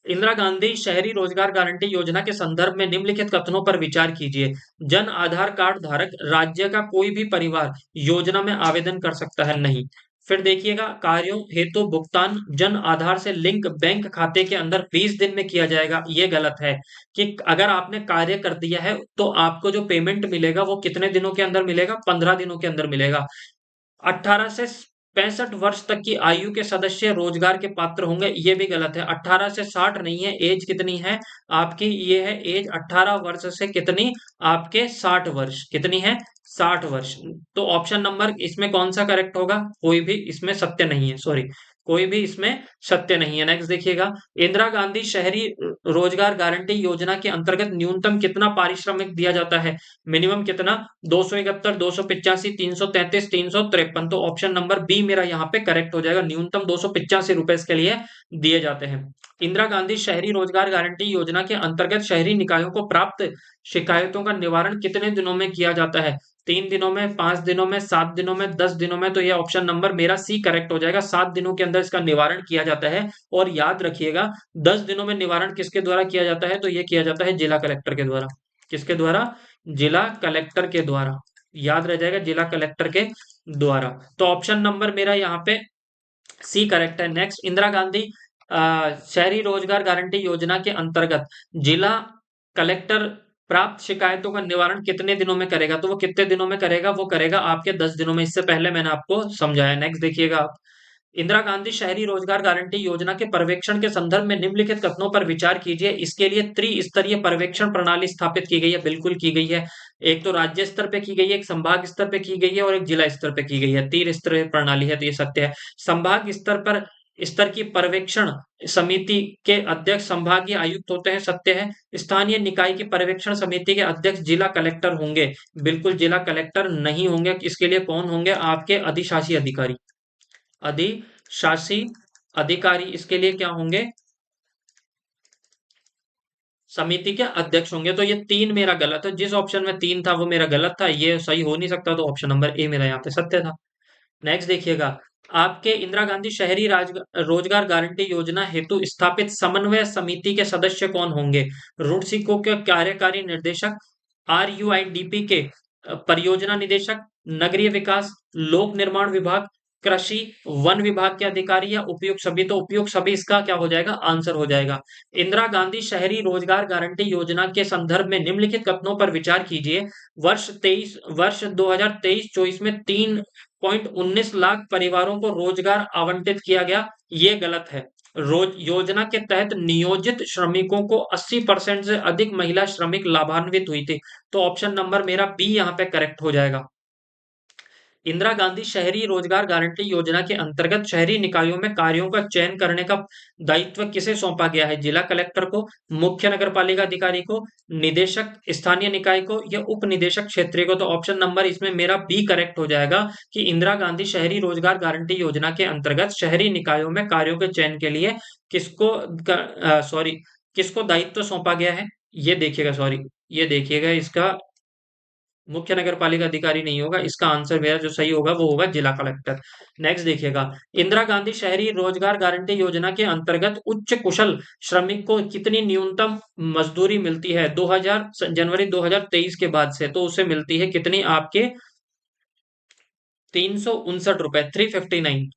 इंदिरा गांधी शहरी रोजगार गारंटी योजना के संदर्भ में निम्नलिखित कथनों पर विचार कीजिए। जन आधार कार्ड धारक राज्य का कोई भी परिवार योजना में आवेदन कर सकता है? नहीं। फिर देखिएगा, कार्यों हेतु भुगतान जन आधार से लिंक बैंक खाते के अंदर 20 दिन में किया जाएगा। ये गलत है कि अगर आपने कार्य कर दिया है तो आपको जो पेमेंट मिलेगा वो कितने दिनों के अंदर मिलेगा? 15 दिनों के अंदर मिलेगा। 18 से 65 वर्ष तक की आयु के सदस्य रोजगार के पात्र होंगे, ये भी गलत है। 18 से 60 नहीं है, एज कितनी है आपकी? ये है एज 18 वर्ष से कितनी? आपके 60 वर्ष। कितनी है? 60 वर्ष। तो ऑप्शन नंबर इसमें कौन सा करेक्ट होगा? कोई भी इसमें सत्य नहीं है, सॉरी, कोई भी इसमें सत्य नहीं है। नेक्स्ट देखिएगा, इंदिरा गांधी शहरी रोजगार गारंटी योजना के अंतर्गत न्यूनतम कितना पारिश्रमिक दिया जाता है? मिनिमम कितना? 271, 285, 333, 353। तो ऑप्शन नंबर बी मेरा यहाँ पे करेक्ट हो जाएगा। न्यूनतम 285 रुपए इसके लिए दिए जाते हैं। इंदिरा गांधी शहरी रोजगार गारंटी योजना के अंतर्गत शहरी निकायों को प्राप्त शिकायतों का निवारण कितने दिनों में किया जाता है? 3 दिनों में, 5 दिनों में, 7 दिनों में, 10 दिनों में। तो ये ऑप्शन नंबर मेरा सी करेक्ट हो जाएगा। 7 दिनों के अंदर इसका निवारण किया जाता है। और याद रखिएगा, 10 दिनों में निवारण किसके द्वारा किया जाता है? तो ये किया जाता है जिला कलेक्टर के द्वारा। किसके द्वारा? जिला कलेक्टर के द्वारा। याद रह जाएगा, जिला कलेक्टर के द्वारा। तो ऑप्शन नंबर मेरा यहाँ पे सी करेक्ट है। नेक्स्ट, इंदिरा गांधी शहरी रोजगार गारंटी योजना के अंतर्गत जिला कलेक्टर प्राप्त शिकायतों का निवारण कितने दिनों में करेगा? तो वो कितने दिनों में करेगा? वो करेगा आपके 10 दिनों में। इससे पहले मैंने आपको समझाया। नेक्स्ट देखिएगा आप, इंदिरा गांधी शहरी रोजगार गारंटी योजना के पर्यवेक्षण के संदर्भ में निम्नलिखित कथनों पर विचार कीजिए। इसके लिए त्रिस्तरीय पर्यवेक्षण प्रणाली स्थापित की गई है। बिल्कुल की गई है। एक तो राज्य स्तर पे की गई है, एक संभाग स्तर पे की गई है और एक जिला स्तर पे की गई है। त्रिस्तरीय प्रणाली है, तो ये सत्य है। संभाग स्तर की पर्यवेक्षण समिति के अध्यक्ष संभागीय आयुक्त होते हैं, सत्य है। स्थानीय निकाय की पर्यवेक्षण समिति के अध्यक्ष जिला कलेक्टर होंगे, बिल्कुल जिला कलेक्टर नहीं होंगे। इसके लिए कौन होंगे? आपके अधिशासी अधिकारी। अधिशासी अधिकारी इसके लिए क्या होंगे? समिति के अध्यक्ष होंगे। तो ये 3 मेरा गलत है। जिस ऑप्शन में 3 था वो मेरा गलत था, ये सही हो नहीं सकता। तो ऑप्शन नंबर ए मेरा यहाँ पे सत्य था। नेक्स्ट देखिएगा, आपके इंदिरा गांधी शहरी रोजगार गारंटी योजना हेतु स्थापित समन्वय समिति के सदस्य कौन होंगे? रुड़सिको के कार्यकारी निर्देशक, RUIDP के परियोजना निदेशक, नगरीय विकास, लोक निर्माण विभाग, कृषि वन विभाग के अधिकारी या उपयुक्त सभी। तो उपयुक्त सभी इसका क्या हो जाएगा? आंसर हो जाएगा। इंदिरा गांधी शहरी रोजगार गारंटी योजना के संदर्भ में निम्नलिखित कथनों पर विचार कीजिए। वर्ष 2023-24 में 3.19 लाख परिवारों को रोजगार आवंटित किया गया। ये गलत है। योजना के तहत नियोजित श्रमिकों को 80% से अधिक महिला श्रमिक लाभान्वित हुई थी। तो ऑप्शन नंबर मेरा बी यहाँ पे करेक्ट हो जाएगा। इंदिरा गांधी शहरी रोजगार गारंटी योजना के अंतर्गत शहरी निकायों में कार्यों का चयन करने का दायित्व किसे सौंपा गया है? जिला कलेक्टर को, मुख्य नगरपालिका अधिकारी को, निदेशक स्थानीय निकाय को या उप निदेशक क्षेत्रीय को। तो ऑप्शन नंबर इसमें मेरा बी करेक्ट हो जाएगा कि इंदिरा गांधी शहरी रोजगार गारंटी योजना के अंतर्गत शहरी निकायों में कार्यों के चयन के लिए किसको, सॉरी, किसको दायित्व सौंपा गया है? ये देखिएगा, सॉरी, ये देखिएगा, इसका मुख्य नगर पालिका अधिकारी नहीं होगा, इसका आंसर मेरा जो सही होगा वो होगा जिला कलेक्टर। नेक्स्ट देखिएगा, इंदिरा गांधी शहरी रोजगार गारंटी योजना के अंतर्गत उच्च कुशल श्रमिक को कितनी न्यूनतम मजदूरी मिलती है 2000 जनवरी 2023 के बाद से? तो उसे मिलती है कितनी आपके 359 रुपए, 359।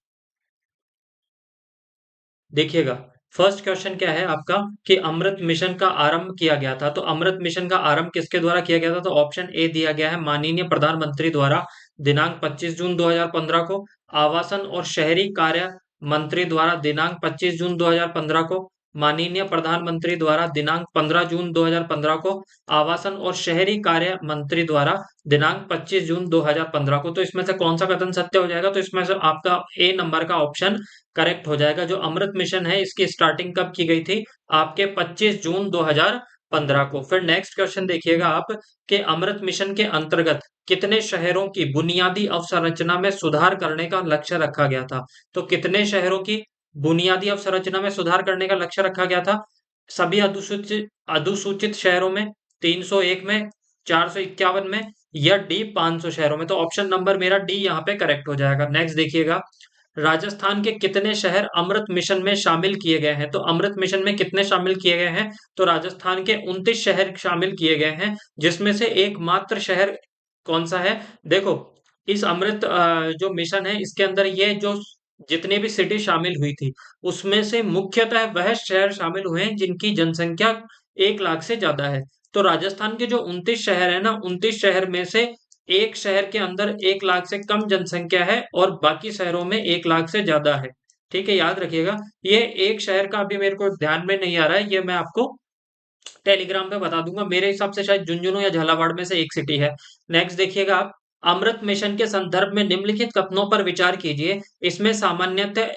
देखिएगा, फर्स्ट क्वेश्चन क्या है आपका कि अमृत मिशन का आरंभ किया गया था, तो अमृत मिशन का आरंभ किसके द्वारा किया गया था? तो ऑप्शन ए दिया गया है, माननीय प्रधानमंत्री द्वारा दिनांक 25 जून 2015 को। आवासन और शहरी कार्य मंत्री द्वारा दिनांक 25 जून 2015 को। माननीय प्रधानमंत्री द्वारा दिनांक 15 जून 2015 को। आवासन और शहरी कार्य मंत्री द्वारा दिनांक 25 जून 2015 को। तो इसमें से कौन सा कथन सत्य हो जाएगा? तो इसमें से आपका ए नंबर का ऑप्शन करेक्ट हो जाएगा। जो अमृत मिशन है इसकी स्टार्टिंग कब की गई थी? आपके 25 जून 2015 को। फिर नेक्स्ट क्वेश्चन देखिएगा आप कि अमृत मिशन के अंतर्गत कितने शहरों की बुनियादी अवसंरचना में सुधार करने का लक्ष्य रखा गया था? तो कितने शहरों की बुनियादी अवसंरचना में सुधार करने का लक्ष्य रखा गया था? सभी अनुसूचित अनुसूचित शहरों में, 301 में, 451 में, या डी 500 शहरों में? तो ऑप्शन नंबर मेरा डी यहाँ पे करेक्ट हो जाएगा। नेक्स्ट देखिएगा, राजस्थान के कितने शहर अमृत मिशन में शामिल किए गए हैं? तो अमृत मिशन में कितने शामिल किए गए हैं? तो राजस्थान के 29 शहर शामिल किए गए हैं, जिसमें से एकमात्र शहर कौन सा है? देखो, इस अमृत जो मिशन है इसके अंदर ये जो जितने भी सिटी शामिल हुई थी उसमें से मुख्यतः वह शहर शामिल हुए हैं जिनकी जनसंख्या 1 लाख से ज्यादा है। तो राजस्थान के जो 29 शहर है ना, 29 शहर में से एक शहर के अंदर 1 लाख से कम जनसंख्या है और बाकी शहरों में 1 लाख से ज्यादा है। ठीक है, याद रखिएगा। ये एक शहर का अभी मेरे को ध्यान में नहीं आ रहा है, ये मैं आपको टेलीग्राम पे बता दूंगा। मेरे हिसाब से शायद झुंझुनू या झालावाड़ में से एक सिटी है। नेक्स्ट देखिएगा आप, अमृत मिशन के संदर्भ में निम्नलिखित कथनों पर विचार कीजिए। इसमें सामान्यतः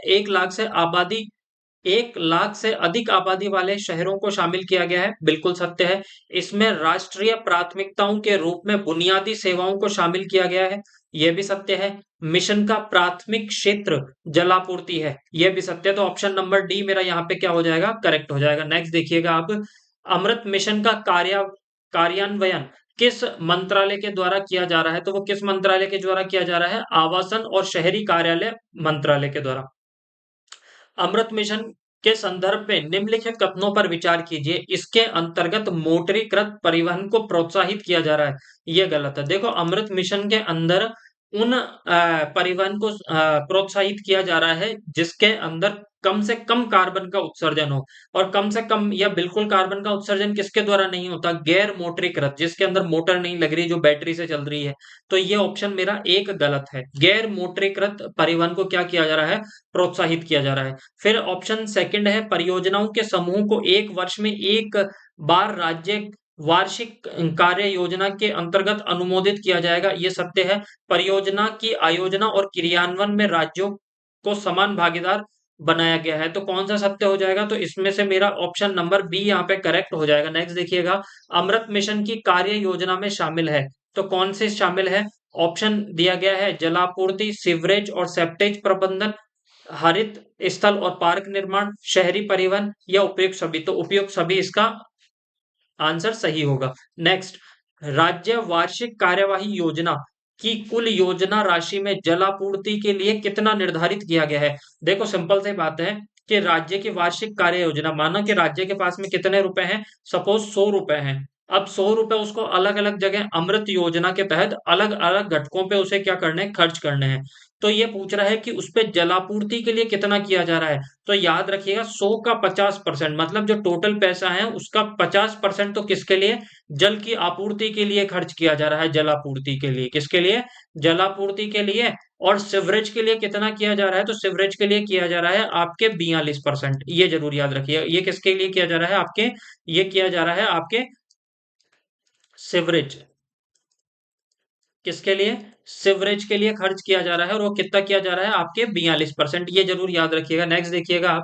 1 लाख से अधिक आबादी वाले शहरों को शामिल किया गया है, बिल्कुल सत्य है। इसमें राष्ट्रीय प्राथमिकताओं के रूप में बुनियादी सेवाओं को शामिल किया गया है, यह भी सत्य है। मिशन का प्राथमिक क्षेत्र जलापूर्ति है, यह भी सत्य है। तो ऑप्शन नंबर डी मेरा यहाँ पे क्या हो जाएगा? करेक्ट हो जाएगा। नेक्स्ट देखिएगा आप, अमृत मिशन का कार्यान्वयन किस मंत्रालय के द्वारा किया जा रहा है? तो वो किस मंत्रालय के द्वारा किया जा रहा है? आवासन और शहरी कार्यालय मंत्रालय के द्वारा। अमृत मिशन के संदर्भ में निम्नलिखित कथनों पर विचार कीजिए। इसके अंतर्गत मोटरीकृत परिवहन को प्रोत्साहित किया जा रहा है, यह गलत है। देखो, अमृत मिशन के अंदर उन परिवहन को प्रोत्साहित किया जा रहा है जिसके अंदर कम से कम कार्बन का उत्सर्जन हो, और कम से कम या बिल्कुल कार्बन का उत्सर्जन किसके द्वारा नहीं होता? गैर मोटरीकृत, जिसके अंदर मोटर नहीं लग रही, जो बैटरी से चल रही है। तो ये ऑप्शन मेरा एक गलत है। गैर मोटरीकृत परिवहन को क्या किया जा रहा है? प्रोत्साहित किया जा रहा है। फिर ऑप्शन सेकंड है, परियोजनाओं के समूह को एक वर्ष में एक बार राज्य वार्षिक कार्य योजना के अंतर्गत अनुमोदित किया जाएगा, ये सत्य है। परियोजना की आयोजना और क्रियान्वयन में राज्यों को समान भागीदार बनाया गया है। तो कौन सा सत्य हो जाएगा? तो इसमें से मेरा ऑप्शन नंबर बी यहाँ पे करेक्ट हो जाएगा। नेक्स्ट देखिएगा, अमृत मिशन की कार्य योजना में शामिल है, तो कौन से शामिल है? ऑप्शन दिया गया है, जलापूर्ति, सीवरेज और सेप्टेज प्रबंधन, हरित स्थल और पार्क निर्माण, शहरी परिवहन, या उपयुक्त सभी। तो उपयुक्त सभी इसका आंसर सही होगा। नेक्स्ट, राज्य वार्षिक कार्यवाही योजना की कुल योजना राशि में जलापूर्ति के लिए कितना निर्धारित किया गया है? देखो, सिंपल सी बात है कि राज्य की वार्षिक कार्य योजना, मानो कि राज्य के पास में कितने रुपए हैं? सपोज 100 रुपए हैं। अब 100 रुपए उसको अलग अलग जगह अमृत योजना के तहत अलग अलग घटकों पे उसे क्या करने हैं? खर्च करने हैं। तो ये पूछ रहा है कि उस पे जलापूर्ति के लिए कितना किया जा रहा है। तो याद रखिएगा, 100 का 50%, मतलब जो टोटल पैसा है उसका 50% तो किसके लिए? जल की आपूर्ति के लिए खर्च किया जा रहा है। जलापूर्ति के लिए, किसके लिए? जलापूर्ति के लिए। और सिवरेज के लिए कितना किया जा रहा है? तो सिवरेज के लिए किया जा रहा है आपके 42%। ये जरूर याद रखिएगा। ये किसके लिए किया जा रहा है? आपके, ये किया जा रहा है आपके सिवरेज, किसके लिए? सिवरेज के लिए खर्च किया जा रहा है, और वो कितना किया जा रहा है? आपके 42%। ये जरूर याद रखिएगा। नेक्स्ट देखिएगा आप,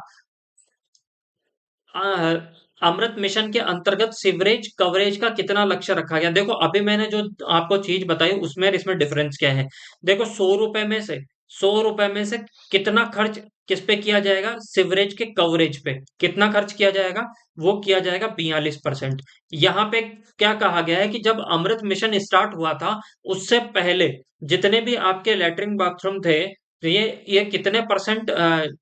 आ, अमृत मिशन के अंतर्गत सीवरेज कवरेज का कितना लक्ष्य रखा गया? देखो, अभी मैंने जो आपको चीज बताई उसमें इसमें डिफरेंस क्या है? देखो, 100 रुपए में से 100 रुपए में से कितना खर्च किस पे किया जाएगा? सिवरेज के कवरेज पे। कितना खर्च किया जाएगा? वो किया जाएगा 42%। यहाँ पे क्या कहा गया है कि जब अमृत मिशन स्टार्ट हुआ था, उससे पहले जितने भी आपके लेटरिन बाथरूम थे, तो ये कितने परसेंट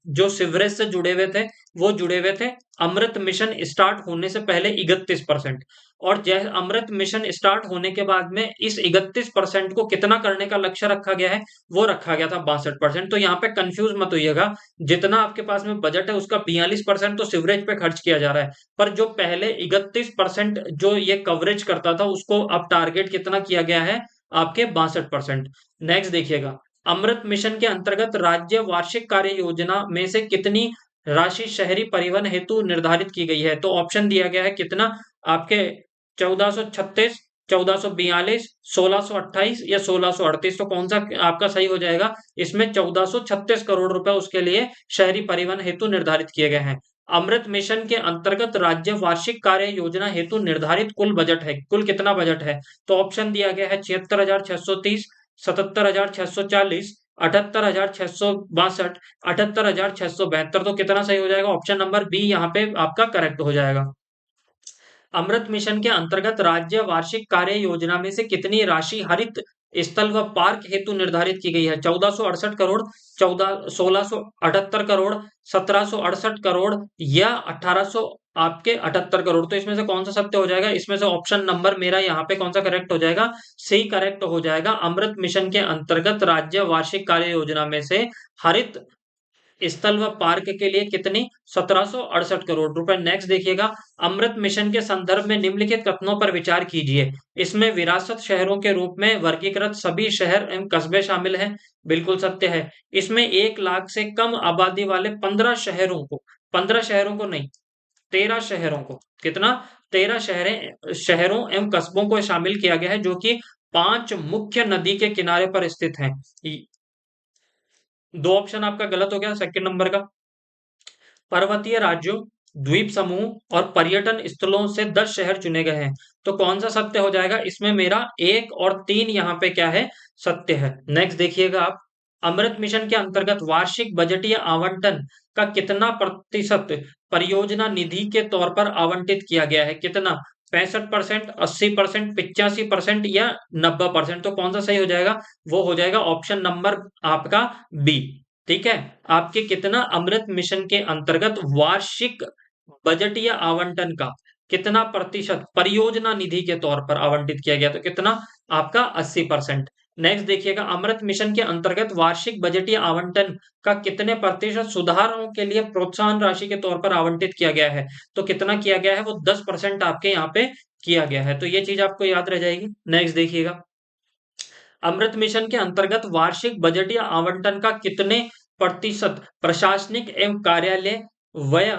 जो सिवरेज से जुड़े हुए थे, वो जुड़े हुए थे अमृत मिशन स्टार्ट होने से पहले 31%। और जैसे अमृत मिशन स्टार्ट होने के बाद में इस 31% को कितना करने का लक्ष्य रखा गया है? वो रखा गया था 62%। तो यहाँ पे कंफ्यूज मत होइएगा, जितना आपके पास में बजट है उसका 42% तो सिवरेज पे खर्च किया जा रहा है, पर जो पहले 31% जो ये कवरेज करता था, उसको अब टारगेट कितना किया गया है? आपके 62%। नेक्स्ट देखिएगा, अमृत मिशन के अंतर्गत राज्य वार्षिक कार्य योजना में से कितनी राशि शहरी परिवहन हेतु निर्धारित की गई है? तो ऑप्शन दिया गया है कितना आपके, 1436, 1442, 1628 या 1638। तो कौन सा आपका सही हो जाएगा? इसमें 1436 करोड़ रुपए उसके लिए शहरी परिवहन हेतु निर्धारित किए गए हैं। अमृत मिशन के अंतर्गत राज्य वार्षिक कार्य योजना हेतु निर्धारित कुल बजट है, कुल कितना बजट है? तो ऑप्शन दिया गया है 76,630, 77,640, 78,662, 78,672। तो कितना सही हो जाएगा? ऑप्शन नंबर बी यहाँ पे आपका करेक्ट हो जाएगा। अमृत मिशन के अंतर्गत राज्य वार्षिक कार्य योजना में से कितनी राशि हरित स्थल व पार्क हेतु निर्धारित की गई है? 1468 करोड़, 1678 करोड़, 1768 करोड़ या 1800 आपके 78 करोड़। तो इसमें से कौन सा सत्य हो जाएगा? इसमें से ऑप्शन नंबर मेरा यहाँ पे कौन सा करेक्ट हो जाएगा? सी करेक्ट हो जाएगा। अमृत मिशन के अंतर्गत राज्य वार्षिक कार्य योजना में से हरित स्थल व पार्क के लिए कितनी? 1768 करोड़ रुपए। नेक्स्ट देखिएगा, अमृत मिशन के संदर्भ में निम्नलिखित कथनों पर विचार कीजिए। इसमें विरासत शहरों के रूप में वर्गीकृत सभी शहर एवं कस्बे शामिल हैं। बिल्कुल सत्य है। इसमें 1 लाख से कम आबादी वाले 15 शहरों को नहीं, 13 शहरों को, कितना? 13 शहरों एवं कस्बों को शामिल किया गया है, जो कि 5 मुख्य नदी के किनारे पर स्थित हैं। दो ऑप्शन आपका गलत हो गया सेकंड नंबर का। पर्वतीय राज्यों, द्वीप समूह और पर्यटन स्थलों से 10 शहर चुने गए हैं। तो कौन सा सत्य हो जाएगा? इसमें मेरा 1 और 3 यहाँ पे क्या है? सत्य है। नेक्स्ट देखिएगा आप, अमृत मिशन के अंतर्गत वार्षिक बजटीय आवंटन का कितना प्रतिशत परियोजना निधि के तौर पर आवंटित किया गया है? कितना? 65%, 80%, 85% या 90%। तो कौन सा सही हो जाएगा? वो हो जाएगा ऑप्शन नंबर आपका बी। ठीक है, आपके कितना अमृत मिशन के अंतर्गत वार्षिक बजटीय आवंटन का कितना प्रतिशत परियोजना निधि के तौर पर आवंटित किया गया? तो कितना? आपका 80%। नेक्स्ट देखिएगा, अमृत मिशन के अंतर्गत वार्षिक बजटीय आवंटन का कितने प्रतिशत सुधारों के लिए प्रोत्साहन राशि के तौर पर आवंटित किया गया है? तो कितना किया गया है? वो 10% आपके यहाँ पे किया गया है। तो ये चीज आपको याद रह जाएगी। नेक्स्ट देखिएगा, अमृत मिशन के अंतर्गत वार्षिक बजटीय आवंटन का कितने प्रतिशत प्रशासनिक एवं कार्यालय व्यय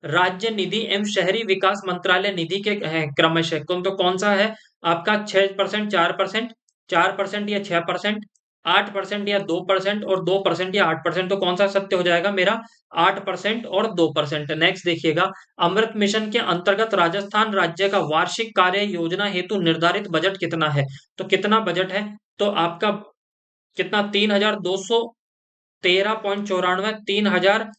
राज्य निधि एवं शहरी विकास मंत्रालय निधि के हैं क्रमशः? तो कौन सा है आपका? 6%, 4%, 4% या 6%, 8% या 2% और 2% या 8%। तो कौन सा सत्य हो जाएगा मेरा? 8% और 2%। नेक्स्ट देखिएगा, अमृत मिशन के अंतर्गत राजस्थान राज्य का वार्षिक कार्य योजना हेतु निर्धारित बजट कितना है? तो कितना बजट है? तो आपका कितना? 3,213.94,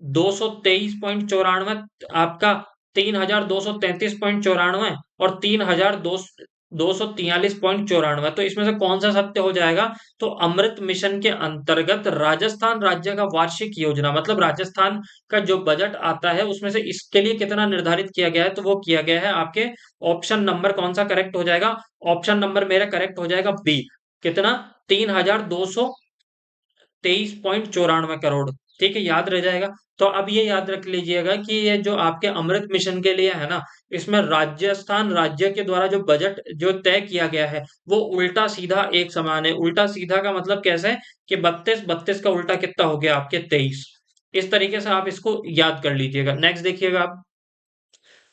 3,223.94, आपका 3,233.94 और 3,243.94। तो इसमें से कौन सा सत्य हो जाएगा? तो अमृत मिशन के अंतर्गत राजस्थान राज्य का वार्षिक योजना, मतलब राजस्थान का जो बजट आता है, उसमें से इसके लिए कितना निर्धारित किया गया है? तो वो किया गया है आपके ऑप्शन नंबर कौन सा करेक्ट हो जाएगा? ऑप्शन नंबर मेरा करेक्ट हो जाएगा बी। कितना? 3,223.94 करोड़। ठीक है, याद रह जाएगा। तो अब ये याद रख लीजिएगा कि ये जो आपके अमृत मिशन के लिए है ना, इसमें राजस्थान राज्य के द्वारा जो बजट जो तय किया गया है, वो उल्टा सीधा एक समान है। उल्टा सीधा का मतलब कैसे? कि 32 32 का उल्टा कितना हो गया आपके? 23। इस तरीके से आप इसको याद कर लीजिएगा। नेक्स्ट देखिएगा आप,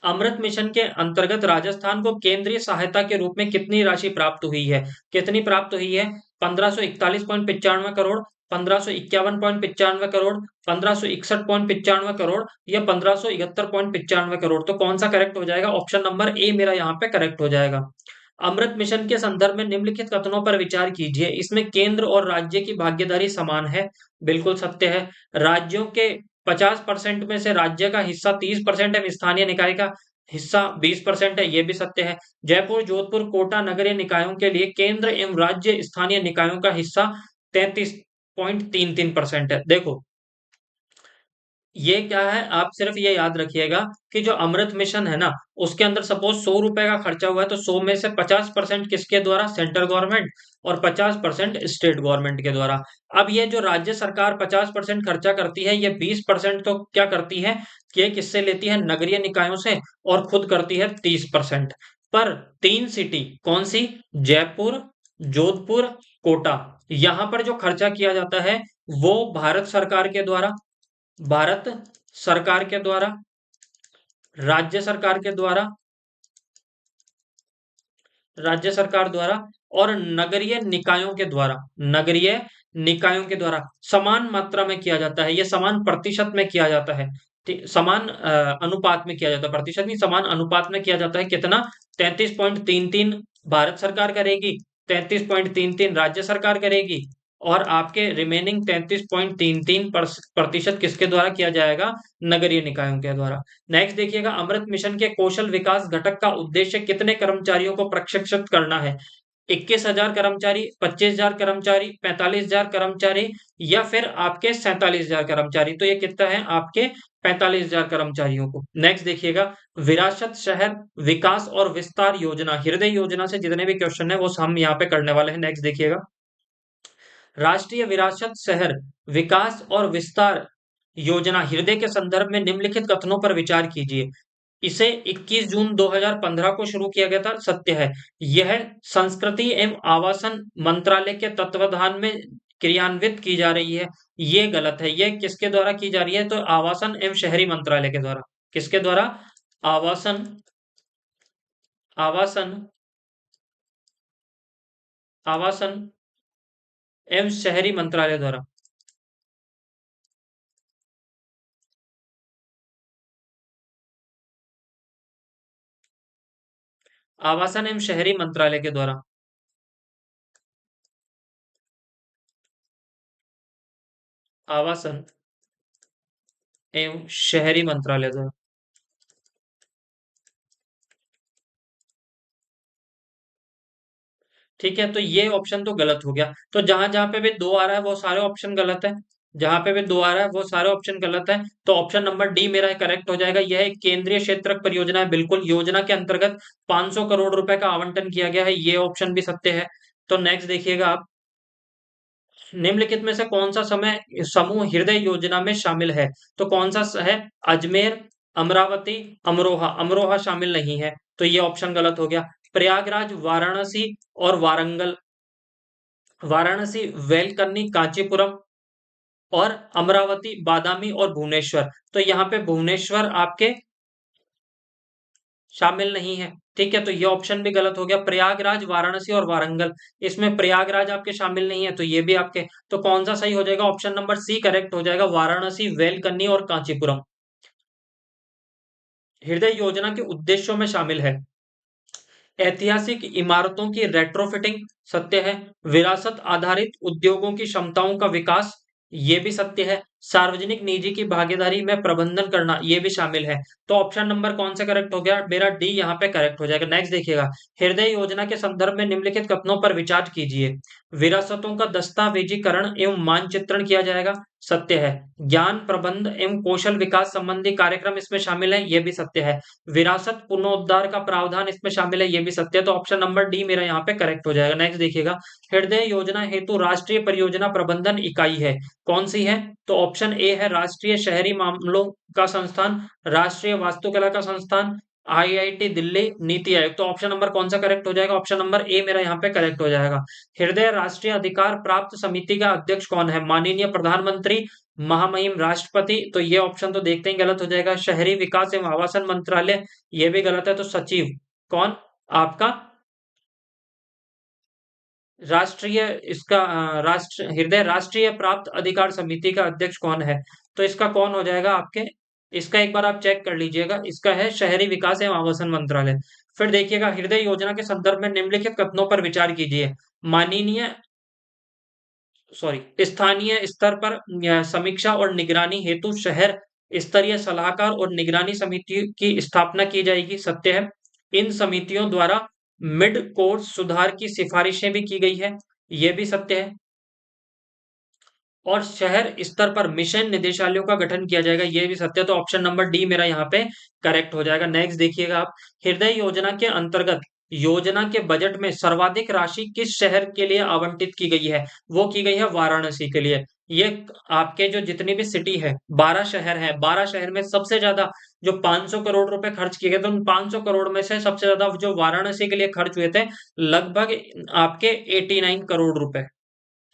अमृत मिशन के अंतर्गत राजस्थान को केंद्रीय सहायता के रूप में कितनी राशि प्राप्त हुई है? कितनी प्राप्त हुई है? 1541.95 करोड़, 1551.95 करोड़, 1561.95 करोड़ या 1571.95 करोड़। तो कौन सा करेक्ट हो जाएगा? ऑप्शन नंबर ए मेरा यहाँ पे करेक्ट हो जाएगा। अमृत मिशन के संदर्भ में निम्नलिखित कथनों पर विचार कीजिए। इसमें केंद्र और राज्य की भागीदारी समान है, बिल्कुल सत्य है। राज्यों के 50% में से राज्य का हिस्सा 30% है, स्थानीय निकाय का हिस्सा 20% है, ये भी सत्य है। जयपुर, जोधपुर, कोटा नगरीय निकायों के लिए केंद्र एवं राज्य स्थानीय निकायों का हिस्सा 33.33% है। देखो, ये क्या है, आप सिर्फ ये याद रखिएगा कि जो अमृत मिशन है ना, उसके अंदर सपोज 100 रुपए का खर्चा हुआ है, तो 100 में से 50% किसके द्वारा, सेंट्रल गवर्नमेंट, और 50% स्टेट गवर्नमेंट के द्वारा। अब ये जो राज्य सरकार 50% खर्चा करती है, ये 20% तो क्या करती है कि ये किससे लेती है, नगरीय निकायों से, और खुद करती है 30%। पर तीन सिटी कौन सी, जयपुर, जोधपुर, कोटा, यहां पर जो खर्चा किया जाता है वो भारत सरकार के द्वारा, भारत सरकार के द्वारा, राज्य सरकार के द्वारा, राज्य सरकार द्वारा, और नगरीय निकायों के द्वारा, नगरीय निकायों के द्वारा समान मात्रा में किया जाता है। ये समान प्रतिशत में किया जाता है, समान अनुपात में किया जाता है, प्रतिशत नहीं, समान अनुपात में किया जाता है। कितना, 33.33 भारत सरकार करेगी, 33.33 राज्य सरकार करेगी, और आपके रिमेनिंग 33.33 प्रतिशत किसके द्वारा किया जाएगा, नगरीय निकायों के द्वारा। नेक्स्ट देखिएगा, अमृत मिशन के कौशल विकास घटक का उद्देश्य कितने कर्मचारियों को प्रशिक्षित करना है, 21,000 कर्मचारी, 25,000 कर्मचारी, 45,000 कर्मचारी, या फिर आपके 47,000 कर्मचारी। तो ये कितना है, आपके 45,000 कर्मचारियों को। नेक्स्ट देखिएगा, विरासत शहर विकास और विस्तार योजना, हृदय योजना से जितने भी क्वेश्चन है वो हम यहाँ पे करने वाले हैं। नेक्स्ट देखिएगा, राष्ट्रीय विरासत शहर विकास और विस्तार योजना हृदय के संदर्भ में निम्नलिखित कथनों पर विचार कीजिए। इसे 21 जून 2015 को शुरू किया गया था, सत्य है। यह संस्कृति एवं आवासन मंत्रालय के तत्वाधान में क्रियान्वित की जा रही है, ये गलत है। यह किसके द्वारा की जा रही है, तो आवासन एवं शहरी मंत्रालय के द्वारा। किसके द्वारा, आवासन, आवासन, आवासन एवं शहरी मंत्रालय द्वारा, आवासन एवं शहरी मंत्रालय के द्वारा, आवासन एवं शहरी मंत्रालय द्वारा। ठीक है, तो ये ऑप्शन तो गलत हो गया। तो जहां जहां पे भी दो आ रहा है वो सारे ऑप्शन गलत है, जहां पे भी दो आ रहा है वो सारे ऑप्शन गलत है। तो ऑप्शन नंबर डी मेरा करेक्ट हो जाएगा। यह एक केंद्रीय क्षेत्रक परियोजना है, बिल्कुल योजना के अंतर्गत 500 करोड़ रुपए का आवंटन किया गया है, ये ऑप्शन भी सत्य है। तो नेक्स्ट देखिएगा आप, निम्नलिखित में से कौन सा समय समूह हृदय योजना में शामिल है, तो कौन सा है, अजमेर, अमरावती, अमरोहा, अमरोहा शामिल नहीं है, तो ये ऑप्शन गलत हो गया। प्रयागराज, वाराणसी और वारंगल, वाराणसी, वेलकन्नी, कांचीपुरम, और अमरावती, बादामी और भुवनेश्वर। तो यहाँ पे भुवनेश्वर आपके शामिल नहीं है। ठीक है, तो ये ऑप्शन भी गलत हो गया। प्रयागराज, वाराणसी और वारंगल, इसमें प्रयागराज आपके शामिल नहीं है, तो ये भी आपके, तो कौन सा सही हो जाएगा, ऑप्शन नंबर सी करेक्ट हो जाएगा, वाराणसी, वेलकन्नी और कांचीपुरम हृदय योजना के उद्देश्यों में शामिल है। ऐतिहासिक इमारतों की रेट्रोफिटिंग, सत्य है। विरासत आधारित उद्योगों की क्षमताओं का विकास, ये भी सत्य है। सार्वजनिक निजी की भागीदारी में प्रबंधन करना, ये भी शामिल है। तो ऑप्शन नंबर कौन सा करेक्ट हो गया, मेरा डी यहाँ पे करेक्ट हो जाएगा। नेक्स्ट देखिएगा, हृदय योजना के संदर्भ में निम्नलिखित कथनों पर विचार कीजिए। विरासतों का दस्तावेजीकरण एवं मानचित्रण किया जाएगा, सत्य है। ज्ञान प्रबंध एवं कौशल विकास संबंधी कार्यक्रम इसमें शामिल है, ये भी सत्य है। विरासत पुनरुद्धार का प्रावधान इसमें शामिल है, ये भी सत्य है। तो ऑप्शन नंबर डी मेरा यहाँ पे करेक्ट हो जाएगा। नेक्स्ट देखिएगा, हृदय योजना हेतु राष्ट्रीय परियोजना प्रबंधन इकाई है, कौन सी है, तो ऑप्शन ए है राष्ट्रीय शहरी मामलों का संस्थान, राष्ट्रीय वास्तुकला का संस्थान, आईआईटी दिल्ली, नीति आयोग। तो ऑप्शन नंबर कौन सा करेक्ट हो जाएगा, ऑप्शन नंबर ए मेरा यहाँ पे करेक्ट हो जाएगा। हृदय राष्ट्रीय अधिकार प्राप्त समिति का अध्यक्ष कौन है, माननीय प्रधानमंत्री, महामहिम राष्ट्रपति। तो ये ऑप्शन तो देखते ही गलत हो जाएगा। शहरी विकास एवं आवासन मंत्रालय, ये भी गलत है। तो सचिव कौन, आपका राष्ट्रीय, इसका राष्ट्र हृदय राष्ट्रीय प्राप्त अधिकार समिति का अध्यक्ष कौन है, तो इसका कौन हो जाएगा आपके, इसका एक बार आप चेक कर लीजिएगा। इसका है शहरी विकास एवं आवासन मंत्रालय। फिर देखिएगा, हृदय योजना के संदर्भ में निम्नलिखित कथनों पर विचार कीजिए। माननीय स्थानीय स्तर पर समीक्षा और निगरानी हेतु शहर स्तरीय सलाहकार और निगरानी समिति की स्थापना की जाएगी, सत्य है। इन समितियों द्वारा मिड कोर्स सुधार की सिफारिशें भी की गई है, यह भी सत्य है। और शहर स्तर पर मिशन निदेशालयों का गठन किया जाएगा, यह भी सत्य है। तो ऑप्शन नंबर डी मेरा यहाँ पे करेक्ट हो जाएगा। नेक्स्ट देखिएगा आप, हृदय योजना के अंतर्गत योजना के बजट में सर्वाधिक राशि किस शहर के लिए आवंटित की गई है? वो की गई है वाराणसी के लिए। ये आपके जो जितनी भी सिटी है, 12 शहर है, 12 शहर में सबसे ज्यादा जो 500 करोड़ रुपए खर्च किए गए, तो उन 500 करोड़ में से सबसे ज्यादा जो वाराणसी के लिए खर्च हुए थे, लगभग आपके 89 करोड़ रुपए।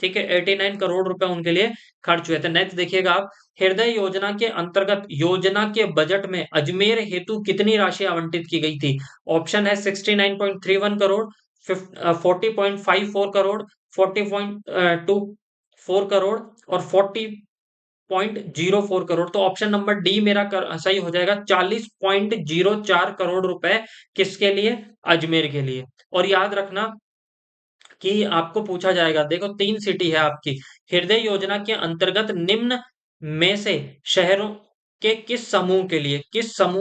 ठीक है, 89 करोड़ रुपए उनके लिए खर्च हुए थे। नेक्स्ट देखिएगा आप, हृदय योजना के अंतर्गत योजना के बजट में अजमेर हेतु कितनी राशि आवंटित की गई थी? ऑप्शन है 69.31 करोड़, 40.54 करोड़, 40.24 करोड़ और 40.04 करोड़। तो ऑप्शन नंबर डी मेरा सही हो जाएगा, 40.04 करोड़ रुपए किसके लिए? अजमेर के लिए। और याद रखना कि आपको पूछा जाएगा, देखो 3 सिटी है आपकी, हृदय योजना के अंतर्गत निम्न में से शहरों के किस समूह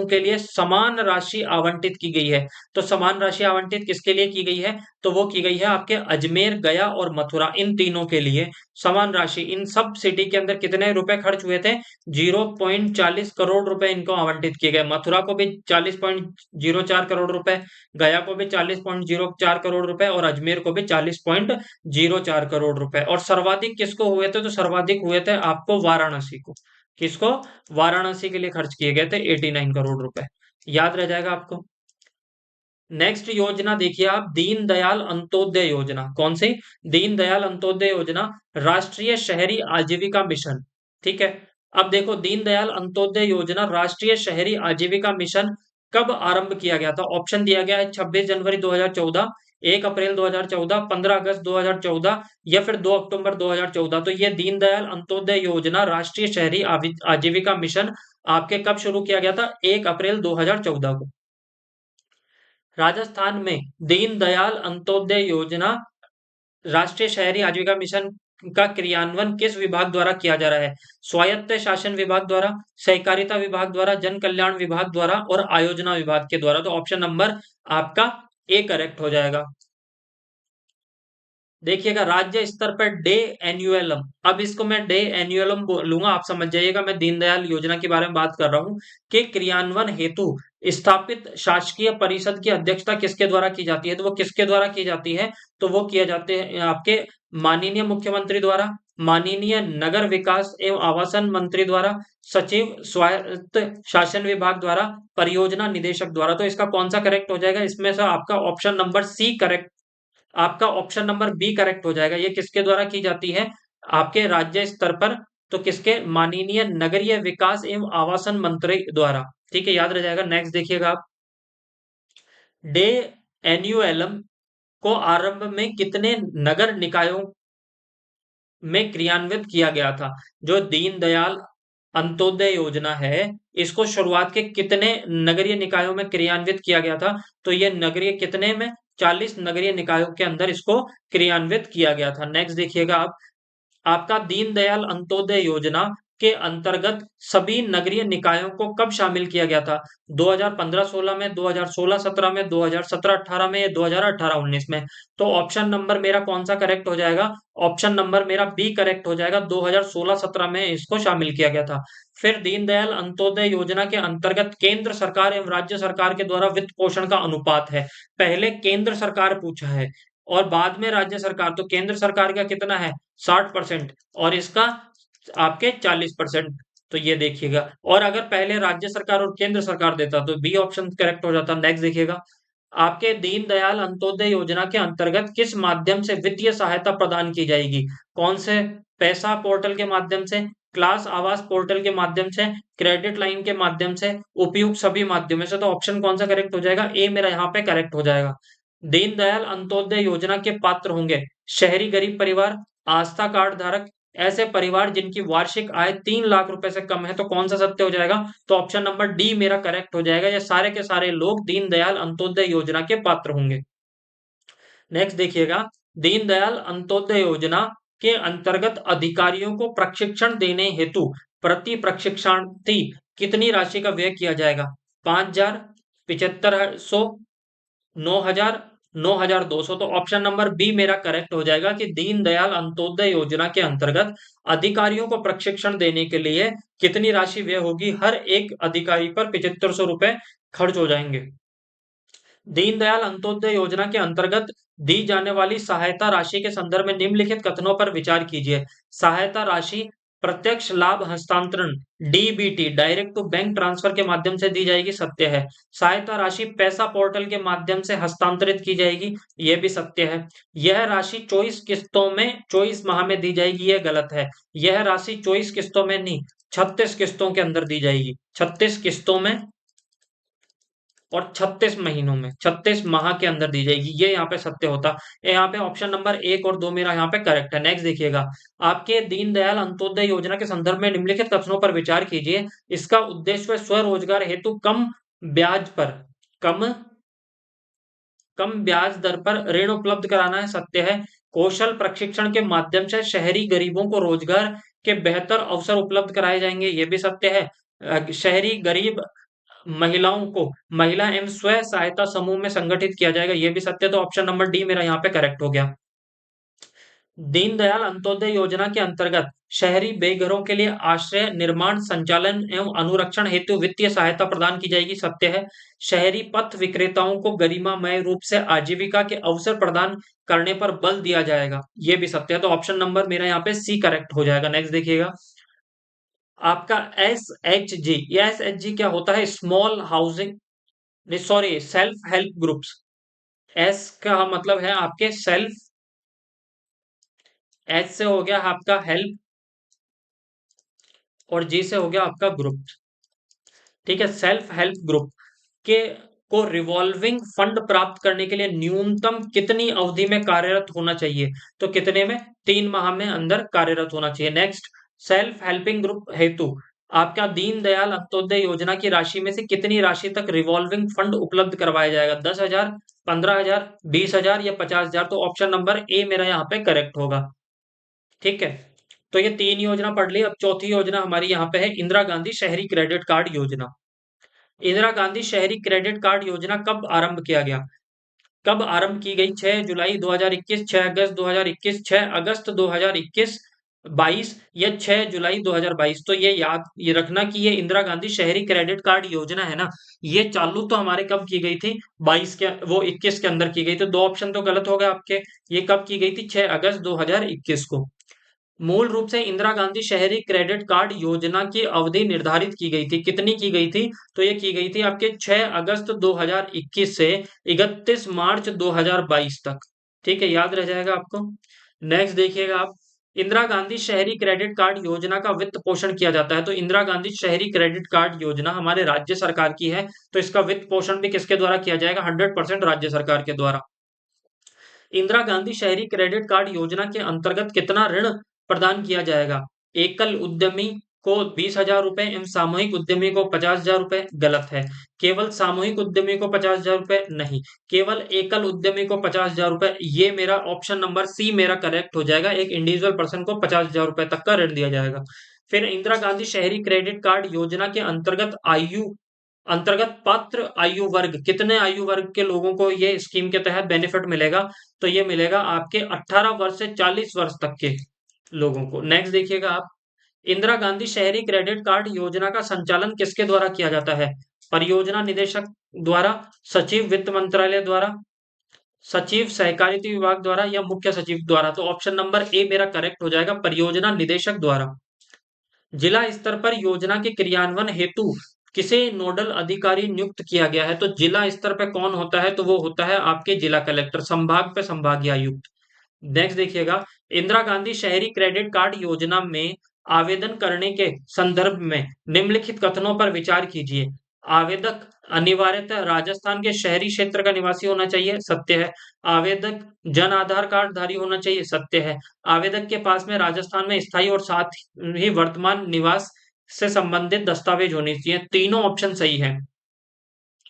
के लिए समान राशि आवंटित की गई है? तो समान राशि आवंटित किसके लिए की गई है? तो वो की गई है आपके अजमेर, गया और मथुरा, इन तीनों के लिए समान राशि। इन सब सिटी के अंदर कितने रुपए खर्च हुए थे? 0.40 करोड़ रुपए इनको आवंटित किए गए। मथुरा को भी 40.04 करोड़ रुपए, गया को भी 40.04 करोड़ रुपए और अजमेर को भी 40.04 करोड़ रुपए। और सर्वाधिक किसको हुए थे? तो सर्वाधिक हुए थे आपको वाराणसी को। किसको? वाराणसी के लिए खर्च किए गए थे 89 करोड़ रुपए। याद रह जाएगा आपको। नेक्स्ट योजना देखिए आप, दीनदयाल अंत्योदय योजना। कौन सी? दीनदयाल अंत्योदय योजना, राष्ट्रीय शहरी आजीविका मिशन। ठीक है। अब देखो, दीनदयाल अंत्योदय योजना राष्ट्रीय शहरी आजीविका मिशन कब आरंभ किया गया था? ऑप्शन दिया गया है 26 जनवरी 2014, 1 अप्रैल 2014, 15 अगस्त 2014 या फिर 2 अक्टूबर 2014। तो ये दीनदयाल अंत्योदय योजना राष्ट्रीय शहरी आजीविका मिशन आपके कब शुरू किया गया था? 1 अप्रैल 2014 को। राजस्थान में दीनदयाल अंत्योदय योजना राष्ट्रीय शहरी आजीविका मिशन का क्रियान्वयन किस विभाग द्वारा किया जा रहा है? स्वायत्त शासन विभाग द्वारा, सहकारिता विभाग द्वारा, जन कल्याण विभाग द्वारा और आयोजना विभाग के द्वारा। तो ऑप्शन नंबर आपका ए करेक्ट हो जाएगा। देखिएगा, राज्य स्तर पर डे एन्युअलम, अब इसको मैं डे एन्युअलम बोलूंगा, आप समझ जाइएगा मैं दीनदयाल योजना के बारे में बात कर रहा हूं, कि क्रियान्वयन हेतु स्थापित शासकीय परिषद की अध्यक्षता किसके द्वारा की जाती है? तो वो किसके द्वारा की जाती है? तो वो किया जाते हैं आपके माननीय मुख्यमंत्री द्वारा, माननीय नगर विकास एवं आवासन मंत्री द्वारा, सचिव स्वायत्त शासन विभाग द्वारा, परियोजना निदेशक द्वारा। तो इसका कौन सा करेक्ट हो जाएगा? इसमें से आपका ऑप्शन नंबर सी करेक्ट, आपका ऑप्शन नंबर बी करेक्ट हो जाएगा। ये किसके द्वारा की जाती है? आपके राज्य स्तर पर। तो किसके? माननीय नगरीय विकास एवं आवासन मंत्री द्वारा। ठीक है, याद रह जाएगा। नेक्स्ट देखिएगा आप, डे एन्युअलम को आरंभ में कितने नगर निकायों में क्रियान्वित किया गया था? जो दीनदयाल अंत्योदय योजना है, इसको शुरुआत के कितने नगरीय निकायों में क्रियान्वित किया गया था? तो ये नगरीय कितने में? 40 नगरीय निकायों के अंदर इसको क्रियान्वित किया गया था। नेक्स्ट देखिएगा आप, आपका दीनदयाल अंत्योदय योजना के अंतर्गत सभी नगरीय निकायों को कब शामिल किया गया था? 2015-16 में, 2016-17 में, 2017-18 में या 2018-19 में? तो ऑप्शन नंबर मेरा कौन सा करेक्ट हो जाएगा? ऑप्शन नंबर मेरा बी करेक्ट हो जाएगा, 2016-17 में इसको शामिल किया गया था। फिर दीनदयाल अंत्योदय योजना के अंतर्गत केंद्र सरकार एवं राज्य सरकार के द्वारा वित्त पोषण का अनुपात है। पहले केंद्र सरकार पूछा है और बाद में राज्य सरकार। तो केंद्र सरकार का कितना है? 60% और इसका आपके 40%। तो ये देखिएगा, और अगर पहले राज्य सरकार और केंद्र सरकार देता तो बी ऑप्शन करेक्ट हो जाता। नेक्स्ट देखिएगा, आपके दीनदयाल अंत्योदय योजना के अंतर्गत किस माध्यम से वित्तीय सहायता प्रदान की जाएगी? कौन से? पैसा पोर्टल के माध्यम से, क्लास आवास पोर्टल के माध्यम से, क्रेडिट लाइन के माध्यम से, उपयुक्त सभी माध्यमों से। तो ऑप्शन कौन सा करेक्ट हो जाएगा? ए मेरा यहाँ पे करेक्ट हो जाएगा। दीनदयाल अंत्योदय योजना के पात्र होंगे शहरी गरीब परिवार, आस्था कार्ड धारक, ऐसे परिवार जिनकी वार्षिक आय 3 लाख रुपए से कम है, तो कौन सा सत्य हो जाएगा? तो ऑप्शन नंबर डी मेरा करेक्ट हो जाएगा। ये सारे के सारे लोग दीनदयाल अंत्योदय योजना के पात्र होंगे। नेक्स्ट देखिएगा, दीनदयाल अंत्योदय योजना के अंतर्गत अधिकारियों को प्रशिक्षण देने हेतु प्रति प्रशिक्षणार्थी कितनी राशि का व्यय किया जाएगा? 5,000, 7500, 9,000, 9,200। तो ऑप्शन नंबर बी मेरा करेक्ट हो जाएगा कि दीनदयाल अंत्योदय योजना के अंतर्गत अधिकारियों को प्रशिक्षण देने के लिए कितनी राशि व्यय होगी? हर एक अधिकारी पर 7500 रुपए खर्च हो जाएंगे। दीनदयाल अंत्योदय योजना के अंतर्गत दी जाने वाली सहायता राशि के संदर्भ में निम्नलिखित कथनों पर विचार कीजिए। सहायता राशि प्रत्यक्ष लाभ हस्तांतरण DBT direct to bank transfer के माध्यम से दी जाएगी, सत्य है। सहायता राशि पैसा पोर्टल के माध्यम से हस्तांतरित की जाएगी, यह भी सत्य है। यह राशि 24 किस्तों में 24 माह में दी जाएगी, यह गलत है। यह राशि 24 किस्तों में नहीं, 36 किस्तों के अंदर दी जाएगी। 36 किस्तों में और 36 महीनों में, 36 माह के अंदर दी जाएगी, ये यहाँ पे सत्य होता। यहाँ पे ऑप्शन नंबर 1 और 2 मेरा यहाँ पे करेक्ट है। नेक्स्ट देखिएगा, आपके दीनदयाल अंत्योदय योजना के संदर्भ में निम्नलिखित कथनों पर विचार कीजिए। इसका उद्देश्य स्वरोजगार हेतु कम ब्याज पर कम कम ब्याज दर पर ऋण उपलब्ध कराना है, सत्य है। कौशल प्रशिक्षण के माध्यम से शहरी गरीबों को रोजगार के बेहतर अवसर उपलब्ध कराए जाएंगे, ये भी सत्य है। शहरी गरीब महिलाओं को महिला एवं स्व सहायता समूह में संगठित किया जाएगा, यह भी सत्य। तो ऑप्शन नंबर डी मेरा यहाँ पे करेक्ट हो गया। दीनदयाल अंत्योदय योजना के अंतर्गत शहरी बेघरों के लिए आश्रय निर्माण संचालन एवं अनुरक्षण हेतु वित्तीय सहायता प्रदान की जाएगी, सत्य है। शहरी पथ विक्रेताओं को गरिमामय रूप से आजीविका के अवसर प्रदान करने पर बल दिया जाएगा, यह भी सत्य है। तो ऑप्शन नंबर मेरा यहाँ पे सी करेक्ट हो जाएगा। नेक्स्ट देखिएगा, आपका एस एच जी क्या होता है? Small housing, sorry, self help groups. S का मतलब है आपके सेल्फ, एच से हो गया आपका हेल्प और जी से हो गया आपका ग्रुप। ठीक है, सेल्फ हेल्प ग्रुप के को रिवॉल्विंग फंड प्राप्त करने के लिए न्यूनतम कितनी अवधि में कार्यरत होना चाहिए? तो कितने में? 3 माह में अंदर कार्यरत होना चाहिए। नेक्स्ट, सेल्फ हेल्पिंग ग्रुप हेतु आपका दीनदयाल अंत्योदय योजना की राशि में से कितनी राशि तक रिवॉल्विंग फंड उपलब्ध करवाया जाएगा? 10,000, 15,000, 20,000 या 50,000? तो ऑप्शन नंबर ए मेरा यहाँ पे करेक्ट होगा। ठीक है, तो ये 3 योजना पढ़ ली। अब चौथी योजना हमारी यहाँ पे है इंदिरा गांधी शहरी क्रेडिट कार्ड योजना। इंदिरा गांधी शहरी क्रेडिट कार्ड योजना कब आरंभ किया गया? कब आरंभ की गई? 6 जुलाई 2021, 6 अगस्त 2021, 6 अगस्त 2021, 22 या 6 जुलाई 2022? तो ये याद ये रखना कि ये इंदिरा गांधी शहरी क्रेडिट कार्ड योजना है ना, ये चालू तो हमारे कब की गई थी? 22 के, वो 21 के अंदर की गई। तो 2 ऑप्शन तो गलत हो गए आपके। ये कब की गई थी? 6 अगस्त 2021 को। मूल रूप से इंदिरा गांधी शहरी क्रेडिट कार्ड योजना की अवधि निर्धारित की गई थी, कितनी की गई थी? तो ये की गई थी आपके 6 अगस्त 2021 से 31 मार्च 2022 तक। ठीक है, याद रह जाएगा आपको। नेक्स्ट देखिएगा आप, इंदिरा गांधी शहरी क्रेडिट कार्ड योजना का वित्त पोषण किया जाता है। तो इंदिरा गांधी शहरी क्रेडिट कार्ड योजना हमारे राज्य सरकार की है, तो इसका वित्त पोषण भी किसके द्वारा किया जाएगा? 100% राज्य सरकार के द्वारा। इंदिरा गांधी शहरी क्रेडिट कार्ड योजना के अंतर्गत कितना ऋण प्रदान किया जाएगा? एकल उद्यमी को 20,000 रुपए एवं सामूहिक उद्यमी को 50,000 रुपए, गलत है। केवल सामूहिक उद्यमी को 50,000 रुपए नहीं, केवल एकल उद्यमी को 50,000 रुपए, ये मेरा ऑप्शन नंबर सी मेरा करेक्ट हो जाएगा। एक इंडिविजुअल पर्सन को 50,000 रुपए तक का ऋण दिया जाएगा। फिर इंदिरा गांधी शहरी क्रेडिट कार्ड योजना के अंतर्गत पात्र आयु वर्ग, कितने आयु वर्ग के लोगों को ये स्कीम के तहत बेनिफिट मिलेगा? तो ये मिलेगा आपके 18 वर्ष से 40 वर्ष तक के लोगों को। नेक्स्ट देखिएगा आप, इंदिरा गांधी शहरी क्रेडिट कार्ड योजना का संचालन किसके द्वारा किया जाता है? परियोजना निदेशक द्वारा, सचिव वित्त मंत्रालय द्वारा, सचिव सहकारिता विभाग द्वारा या मुख्य सचिव द्वारा? तो ऑप्शन नंबर ए मेरा करेक्ट हो जाएगा, परियोजना निदेशक द्वारा। जिला स्तर पर योजना के क्रियान्वयन हेतु किसे नोडल अधिकारी नियुक्त किया गया है? तो जिला स्तर पर कौन होता है? तो वो होता है आपके जिला कलेक्टर, संभाग पे संभागीय आयुक्त। नेक्स्ट देखिएगा, इंदिरा गांधी शहरी क्रेडिट कार्ड योजना में आवेदन करने के संदर्भ में निम्नलिखित कथनों पर विचार कीजिए। आवेदक अनिवार्यतः राजस्थान के शहरी क्षेत्र का निवासी होना चाहिए, सत्य है। आवेदक जन आधार कार्ड धारी होना चाहिए, सत्य है। आवेदक के पास में राजस्थान में स्थायी और साथ ही वर्तमान निवास से संबंधित दस्तावेज होने चाहिए। तीनों ऑप्शन सही है।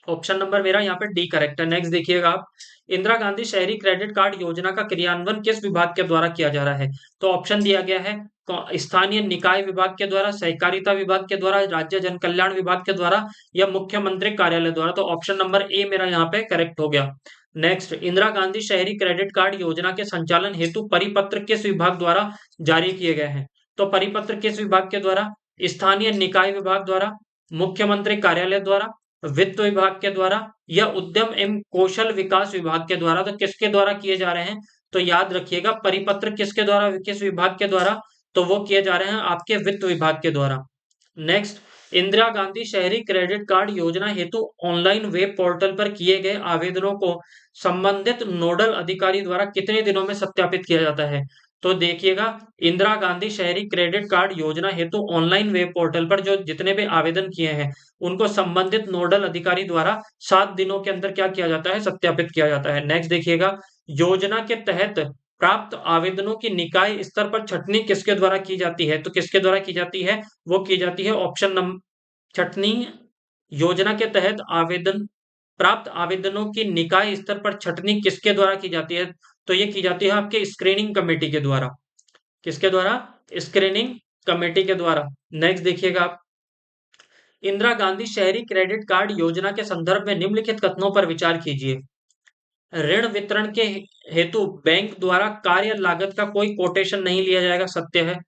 ऑप्शन नंबर मेरा यहाँ पे डी करेक्ट है। नेक्स्ट देखिएगा आप, इंदिरा गांधी शहरी क्रेडिट कार्ड योजना का क्रियान्वयन किस विभाग के द्वारा किया जा रहा है? तो ऑप्शन दिया गया है स्थानीय निकाय विभाग के द्वारा, सहकारिता विभाग के द्वारा, राज्य जन कल्याण विभाग के द्वारा या मुख्यमंत्री कार्यालय द्वारा। तो ऑप्शन नंबर ए मेरा यहाँ पे करेक्ट हो गया। नेक्स्ट, इंदिरा गांधी शहरी क्रेडिट कार्ड योजना के संचालन हेतु परिपत्र किस विभाग द्वारा जारी किए गए हैं? तो परिपत्र किस विभाग के द्वारा? स्थानीय निकाय विभाग द्वारा, मुख्यमंत्री कार्यालय द्वारा, वित्त विभाग के द्वारा या उद्यम एवं कौशल विकास विभाग के द्वारा। तो किसके द्वारा किए जा रहे हैं? तो याद रखिएगा, परिपत्र किसके द्वारा, किस विभाग के द्वारा? तो वो किए जा रहे हैं आपके वित्त विभाग के द्वारा। नेक्स्ट, इंदिरा गांधी शहरी क्रेडिट कार्ड योजना हेतु ऑनलाइन वेब पोर्टल पर किए गए आवेदनों को संबंधित नोडल अधिकारी द्वारा कितने दिनों में सत्यापित किया जाता है? तो देखिएगा, इंदिरा गांधी शहरी क्रेडिट कार्ड योजना हेतु ऑनलाइन वेब पोर्टल पर जो जितने भी आवेदन किए हैं उनको संबंधित नोडल अधिकारी द्वारा 7 दिनों के अंदर क्या किया जाता है? सत्यापित किया जाता है। नेक्स्ट देखिएगा, योजना के तहत प्राप्त आवेदनों की निकाय स्तर पर छटनी किसके द्वारा की जाती है? तो किसके द्वारा की जाती है? वो की जाती है ऑप्शन नंबर छटनी। योजना के तहत आवेदन प्राप्त आवेदनों की निकाय स्तर पर छटनी किसके द्वारा की जाती है? तो ये की जाती है आपके स्क्रीनिंग कमेटी के द्वारा। किसके द्वारा? स्क्रीनिंग कमेटी के द्वारा। नेक्स्ट देखिएगा आप, इंदिरा गांधी शहरी क्रेडिट कार्ड योजना के संदर्भ में निम्नलिखित कथनों पर विचार कीजिए। ऋण वितरण के हेतु बैंक द्वारा कार्य लागत का कोई कोटेशन नहीं लिया जाएगा, सत्य है।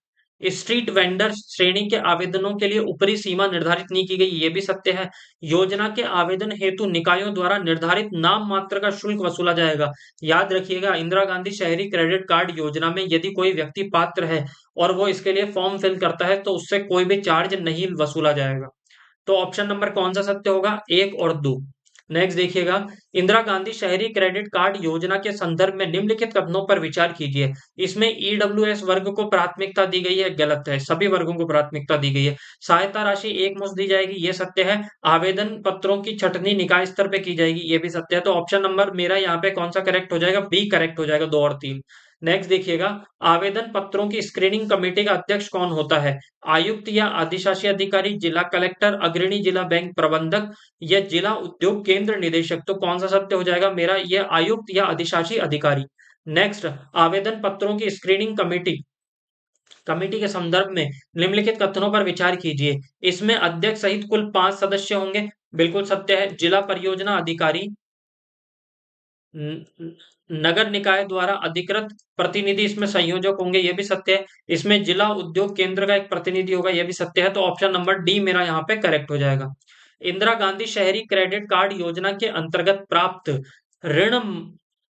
स्ट्रीट वेंडर श्रेणी के आवेदनों के लिए ऊपरी सीमा निर्धारित नहीं की गई, ये भी सत्य है। योजना के आवेदन हेतु निकायों द्वारा निर्धारित नाम मात्र का शुल्क वसूला जाएगा। याद रखिएगा, इंदिरा गांधी शहरी क्रेडिट कार्ड योजना में यदि कोई व्यक्ति पात्र है और वो इसके लिए फॉर्म फिल करता है तो उससे कोई भी चार्ज नहीं वसूला जाएगा। तो ऑप्शन नंबर कौन सा सत्य होगा? 1 और 2। नेक्स्ट देखिएगा, इंदिरा गांधी शहरी क्रेडिट कार्ड योजना के संदर्भ में निम्नलिखित कथनों पर विचार कीजिए। इसमें ईडब्ल्यूएस वर्ग को प्राथमिकता दी गई है, गलत है। सभी वर्गों को प्राथमिकता दी गई है। सहायता राशि एक मुश्त दी जाएगी, ये सत्य है। आवेदन पत्रों की छटनी निकाय स्तर पे की जाएगी, ये भी सत्य है। तो ऑप्शन नंबर मेरा यहाँ पे कौन सा करेक्ट हो जाएगा? बी करेक्ट हो जाएगा, 2 और 3। नेक्स्ट देखिएगा, आवेदन पत्रों की स्क्रीनिंग कमेटी का अध्यक्ष कौन होता है? आयुक्त या अधिशासी अधिकारी, जिला कलेक्टर, अग्रणी जिला बैंक प्रबंधक या जिला उद्योग केंद्र निदेशक। तो कौन सा सत्य हो जाएगा मेरा? ये आयुक्त या अधिशासी अधिकारी। नेक्स्ट, आवेदन पत्रों की स्क्रीनिंग कमेटी कमेटी के संदर्भ में निम्नलिखित कथनों पर विचार कीजिए। इसमें अध्यक्ष सहित कुल 5 सदस्य होंगे, बिल्कुल सत्य है। जिला परियोजना अधिकारी, नगर निकाय द्वारा अधिकृत प्रतिनिधि इसमें संयोजक होंगे, ये भी सत्य है। इसमें जिला उद्योग केंद्र का एक प्रतिनिधि होगा, ये भी सत्य है। तो ऑप्शन नंबर डी मेरा यहाँ पे करेक्ट हो जाएगा। इंदिरा गांधी शहरी क्रेडिट कार्ड योजना के अंतर्गत प्राप्त ऋण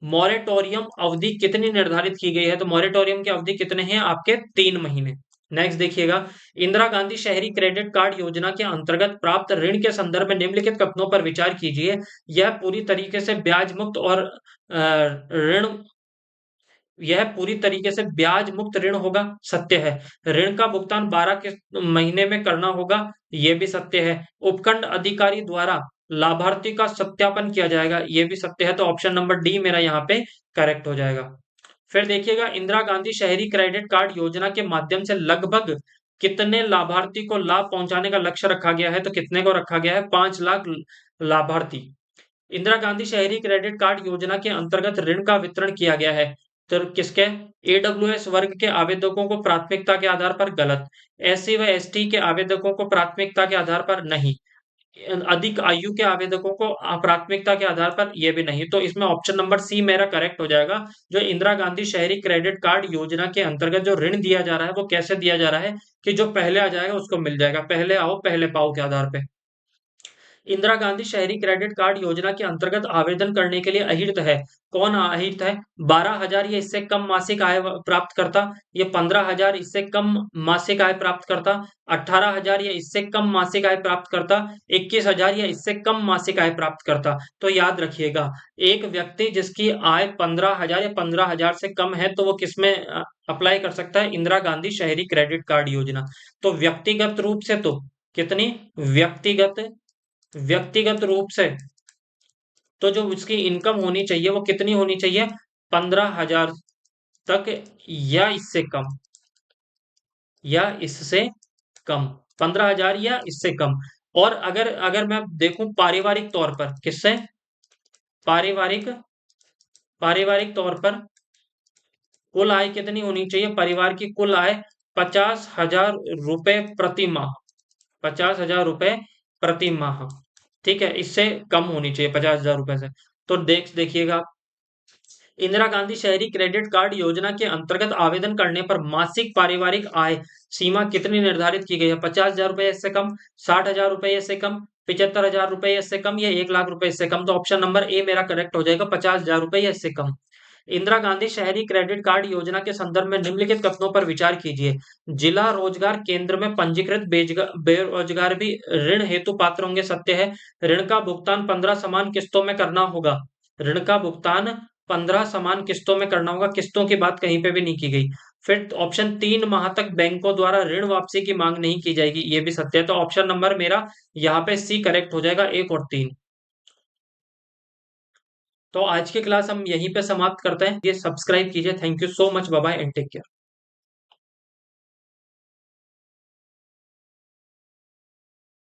मॉरेटोरियम अवधि कितनी निर्धारित की गई है? तो मॉरेटोरियम की अवधि कितने हैं आपके? 3 महीने। नेक्स्ट देखिएगा, इंदिरा गांधी शहरी क्रेडिट कार्ड योजना के अंतर्गत प्राप्त ऋण के संदर्भ में निम्नलिखित कथनों पर विचार कीजिए। यह पूरी तरीके से ब्याज मुक्त और ऋण यह पूरी तरीके से ब्याज मुक्त ऋण होगा, सत्य है। ऋण का भुगतान 12 के महीने में करना होगा, यह भी सत्य है। उपखंड अधिकारी द्वारा लाभार्थी का सत्यापन किया जाएगा, यह भी सत्य है। तो ऑप्शन नंबर डी मेरा यहाँ पे करेक्ट हो जाएगा। फिर देखिएगा, इंदिरा गांधी शहरी क्रेडिट कार्ड योजना के माध्यम से लगभग कितने लाभार्थी को लाभ पहुंचाने का लक्ष्य रखा गया है? तो कितने को रखा गया है? 5 लाख लाभार्थी। इंदिरा गांधी शहरी क्रेडिट कार्ड योजना के अंतर्गत ऋण का वितरण किया गया है, तो किसके? ईडब्ल्यूएस वर्ग के आवेदकों को प्राथमिकता के आधार पर, गलत। एससी व एसटी के आवेदकों को प्राथमिकता के आधार पर, नहीं। अधिक आयु के आवेदकों को प्राथमिकता के आधार पर, यह भी नहीं। तो इसमें ऑप्शन नंबर सी मेरा करेक्ट हो जाएगा। जो इंदिरा गांधी शहरी क्रेडिट कार्ड योजना के अंतर्गत जो ऋण दिया जा रहा है वो कैसे दिया जा रहा है कि जो पहले आ जाएगा उसको मिल जाएगा, पहले आओ पहले पाओ के आधार पे। इंदिरा गांधी शहरी क्रेडिट कार्ड योजना के अंतर्गत आवेदन करने के लिए अहिर्त है। कौन अहिर्त है? 12,000 या इससे कम मासिक आय प्राप्त करता, या 15,000 इससे कम मासिक आय प्राप्त करता, 18,000 या इससे कम मासिक आय प्राप्त करता, 21,000 या इससे कम मासिक आय प्राप्त करता। तो याद रखिएगा, एक व्यक्ति जिसकी आय 15,000 या 15,000 से कम है तो वो किसमें अप्लाई कर सकता है? इंदिरा गांधी शहरी क्रेडिट कार्ड योजना। तो व्यक्तिगत रूप से तो कितनी? व्यक्तिगत व्यक्तिगत रूप से, तो जो उसकी इनकम होनी चाहिए वो कितनी होनी चाहिए? 15,000 तक, या इससे कम, या इससे कम। 15,000 या इससे कम। और अगर अगर मैं देखूं पारिवारिक तौर पर, किससे? पारिवारिक, पारिवारिक तौर पर कुल आय कितनी होनी चाहिए? परिवार की कुल आय 50,000 रुपए प्रति माह। 50,000 रुपए प्रति माह। ठीक है, इससे कम होनी चाहिए 50,000 रुपए से। तो देखिएगा, इंदिरा गांधी शहरी क्रेडिट कार्ड योजना के अंतर्गत आवेदन करने पर मासिक पारिवारिक आय सीमा कितनी निर्धारित की गई है? 50,000 रुपए इससे कम, 60,000 रुपए इससे कम, 75,000 रुपए इससे कम, या 1 लाख रुपए इससे कम। तो ऑप्शन नंबर ए मेरा करेक्ट हो जाएगा, 50,000 रुपए या इससे कम। इंदिरा गांधी शहरी क्रेडिट कार्ड योजना के संदर्भ में निम्नलिखित कथनों पर विचार कीजिए। जिला रोजगार केंद्र में पंजीकृत बेरोजगार भी ऋण हेतु पात्र होंगे, सत्य है। ऋण का भुगतान 15 समान किस्तों में करना होगा। ऋण का भुगतान 15 समान किस्तों में करना होगा, किस्तों की बात कहीं पे भी नहीं की गई। फिर ऑप्शन 3 माह तक बैंकों द्वारा ऋण वापसी की मांग नहीं की जाएगी, ये भी सत्य है। तो ऑप्शन नंबर मेरा यहाँ पे सी करेक्ट हो जाएगा, 1 और 3। तो आज की क्लास हम यहीं पे समाप्त करते हैं। ये सब्सक्राइब कीजिए। Thank you so much, bye bye and take care.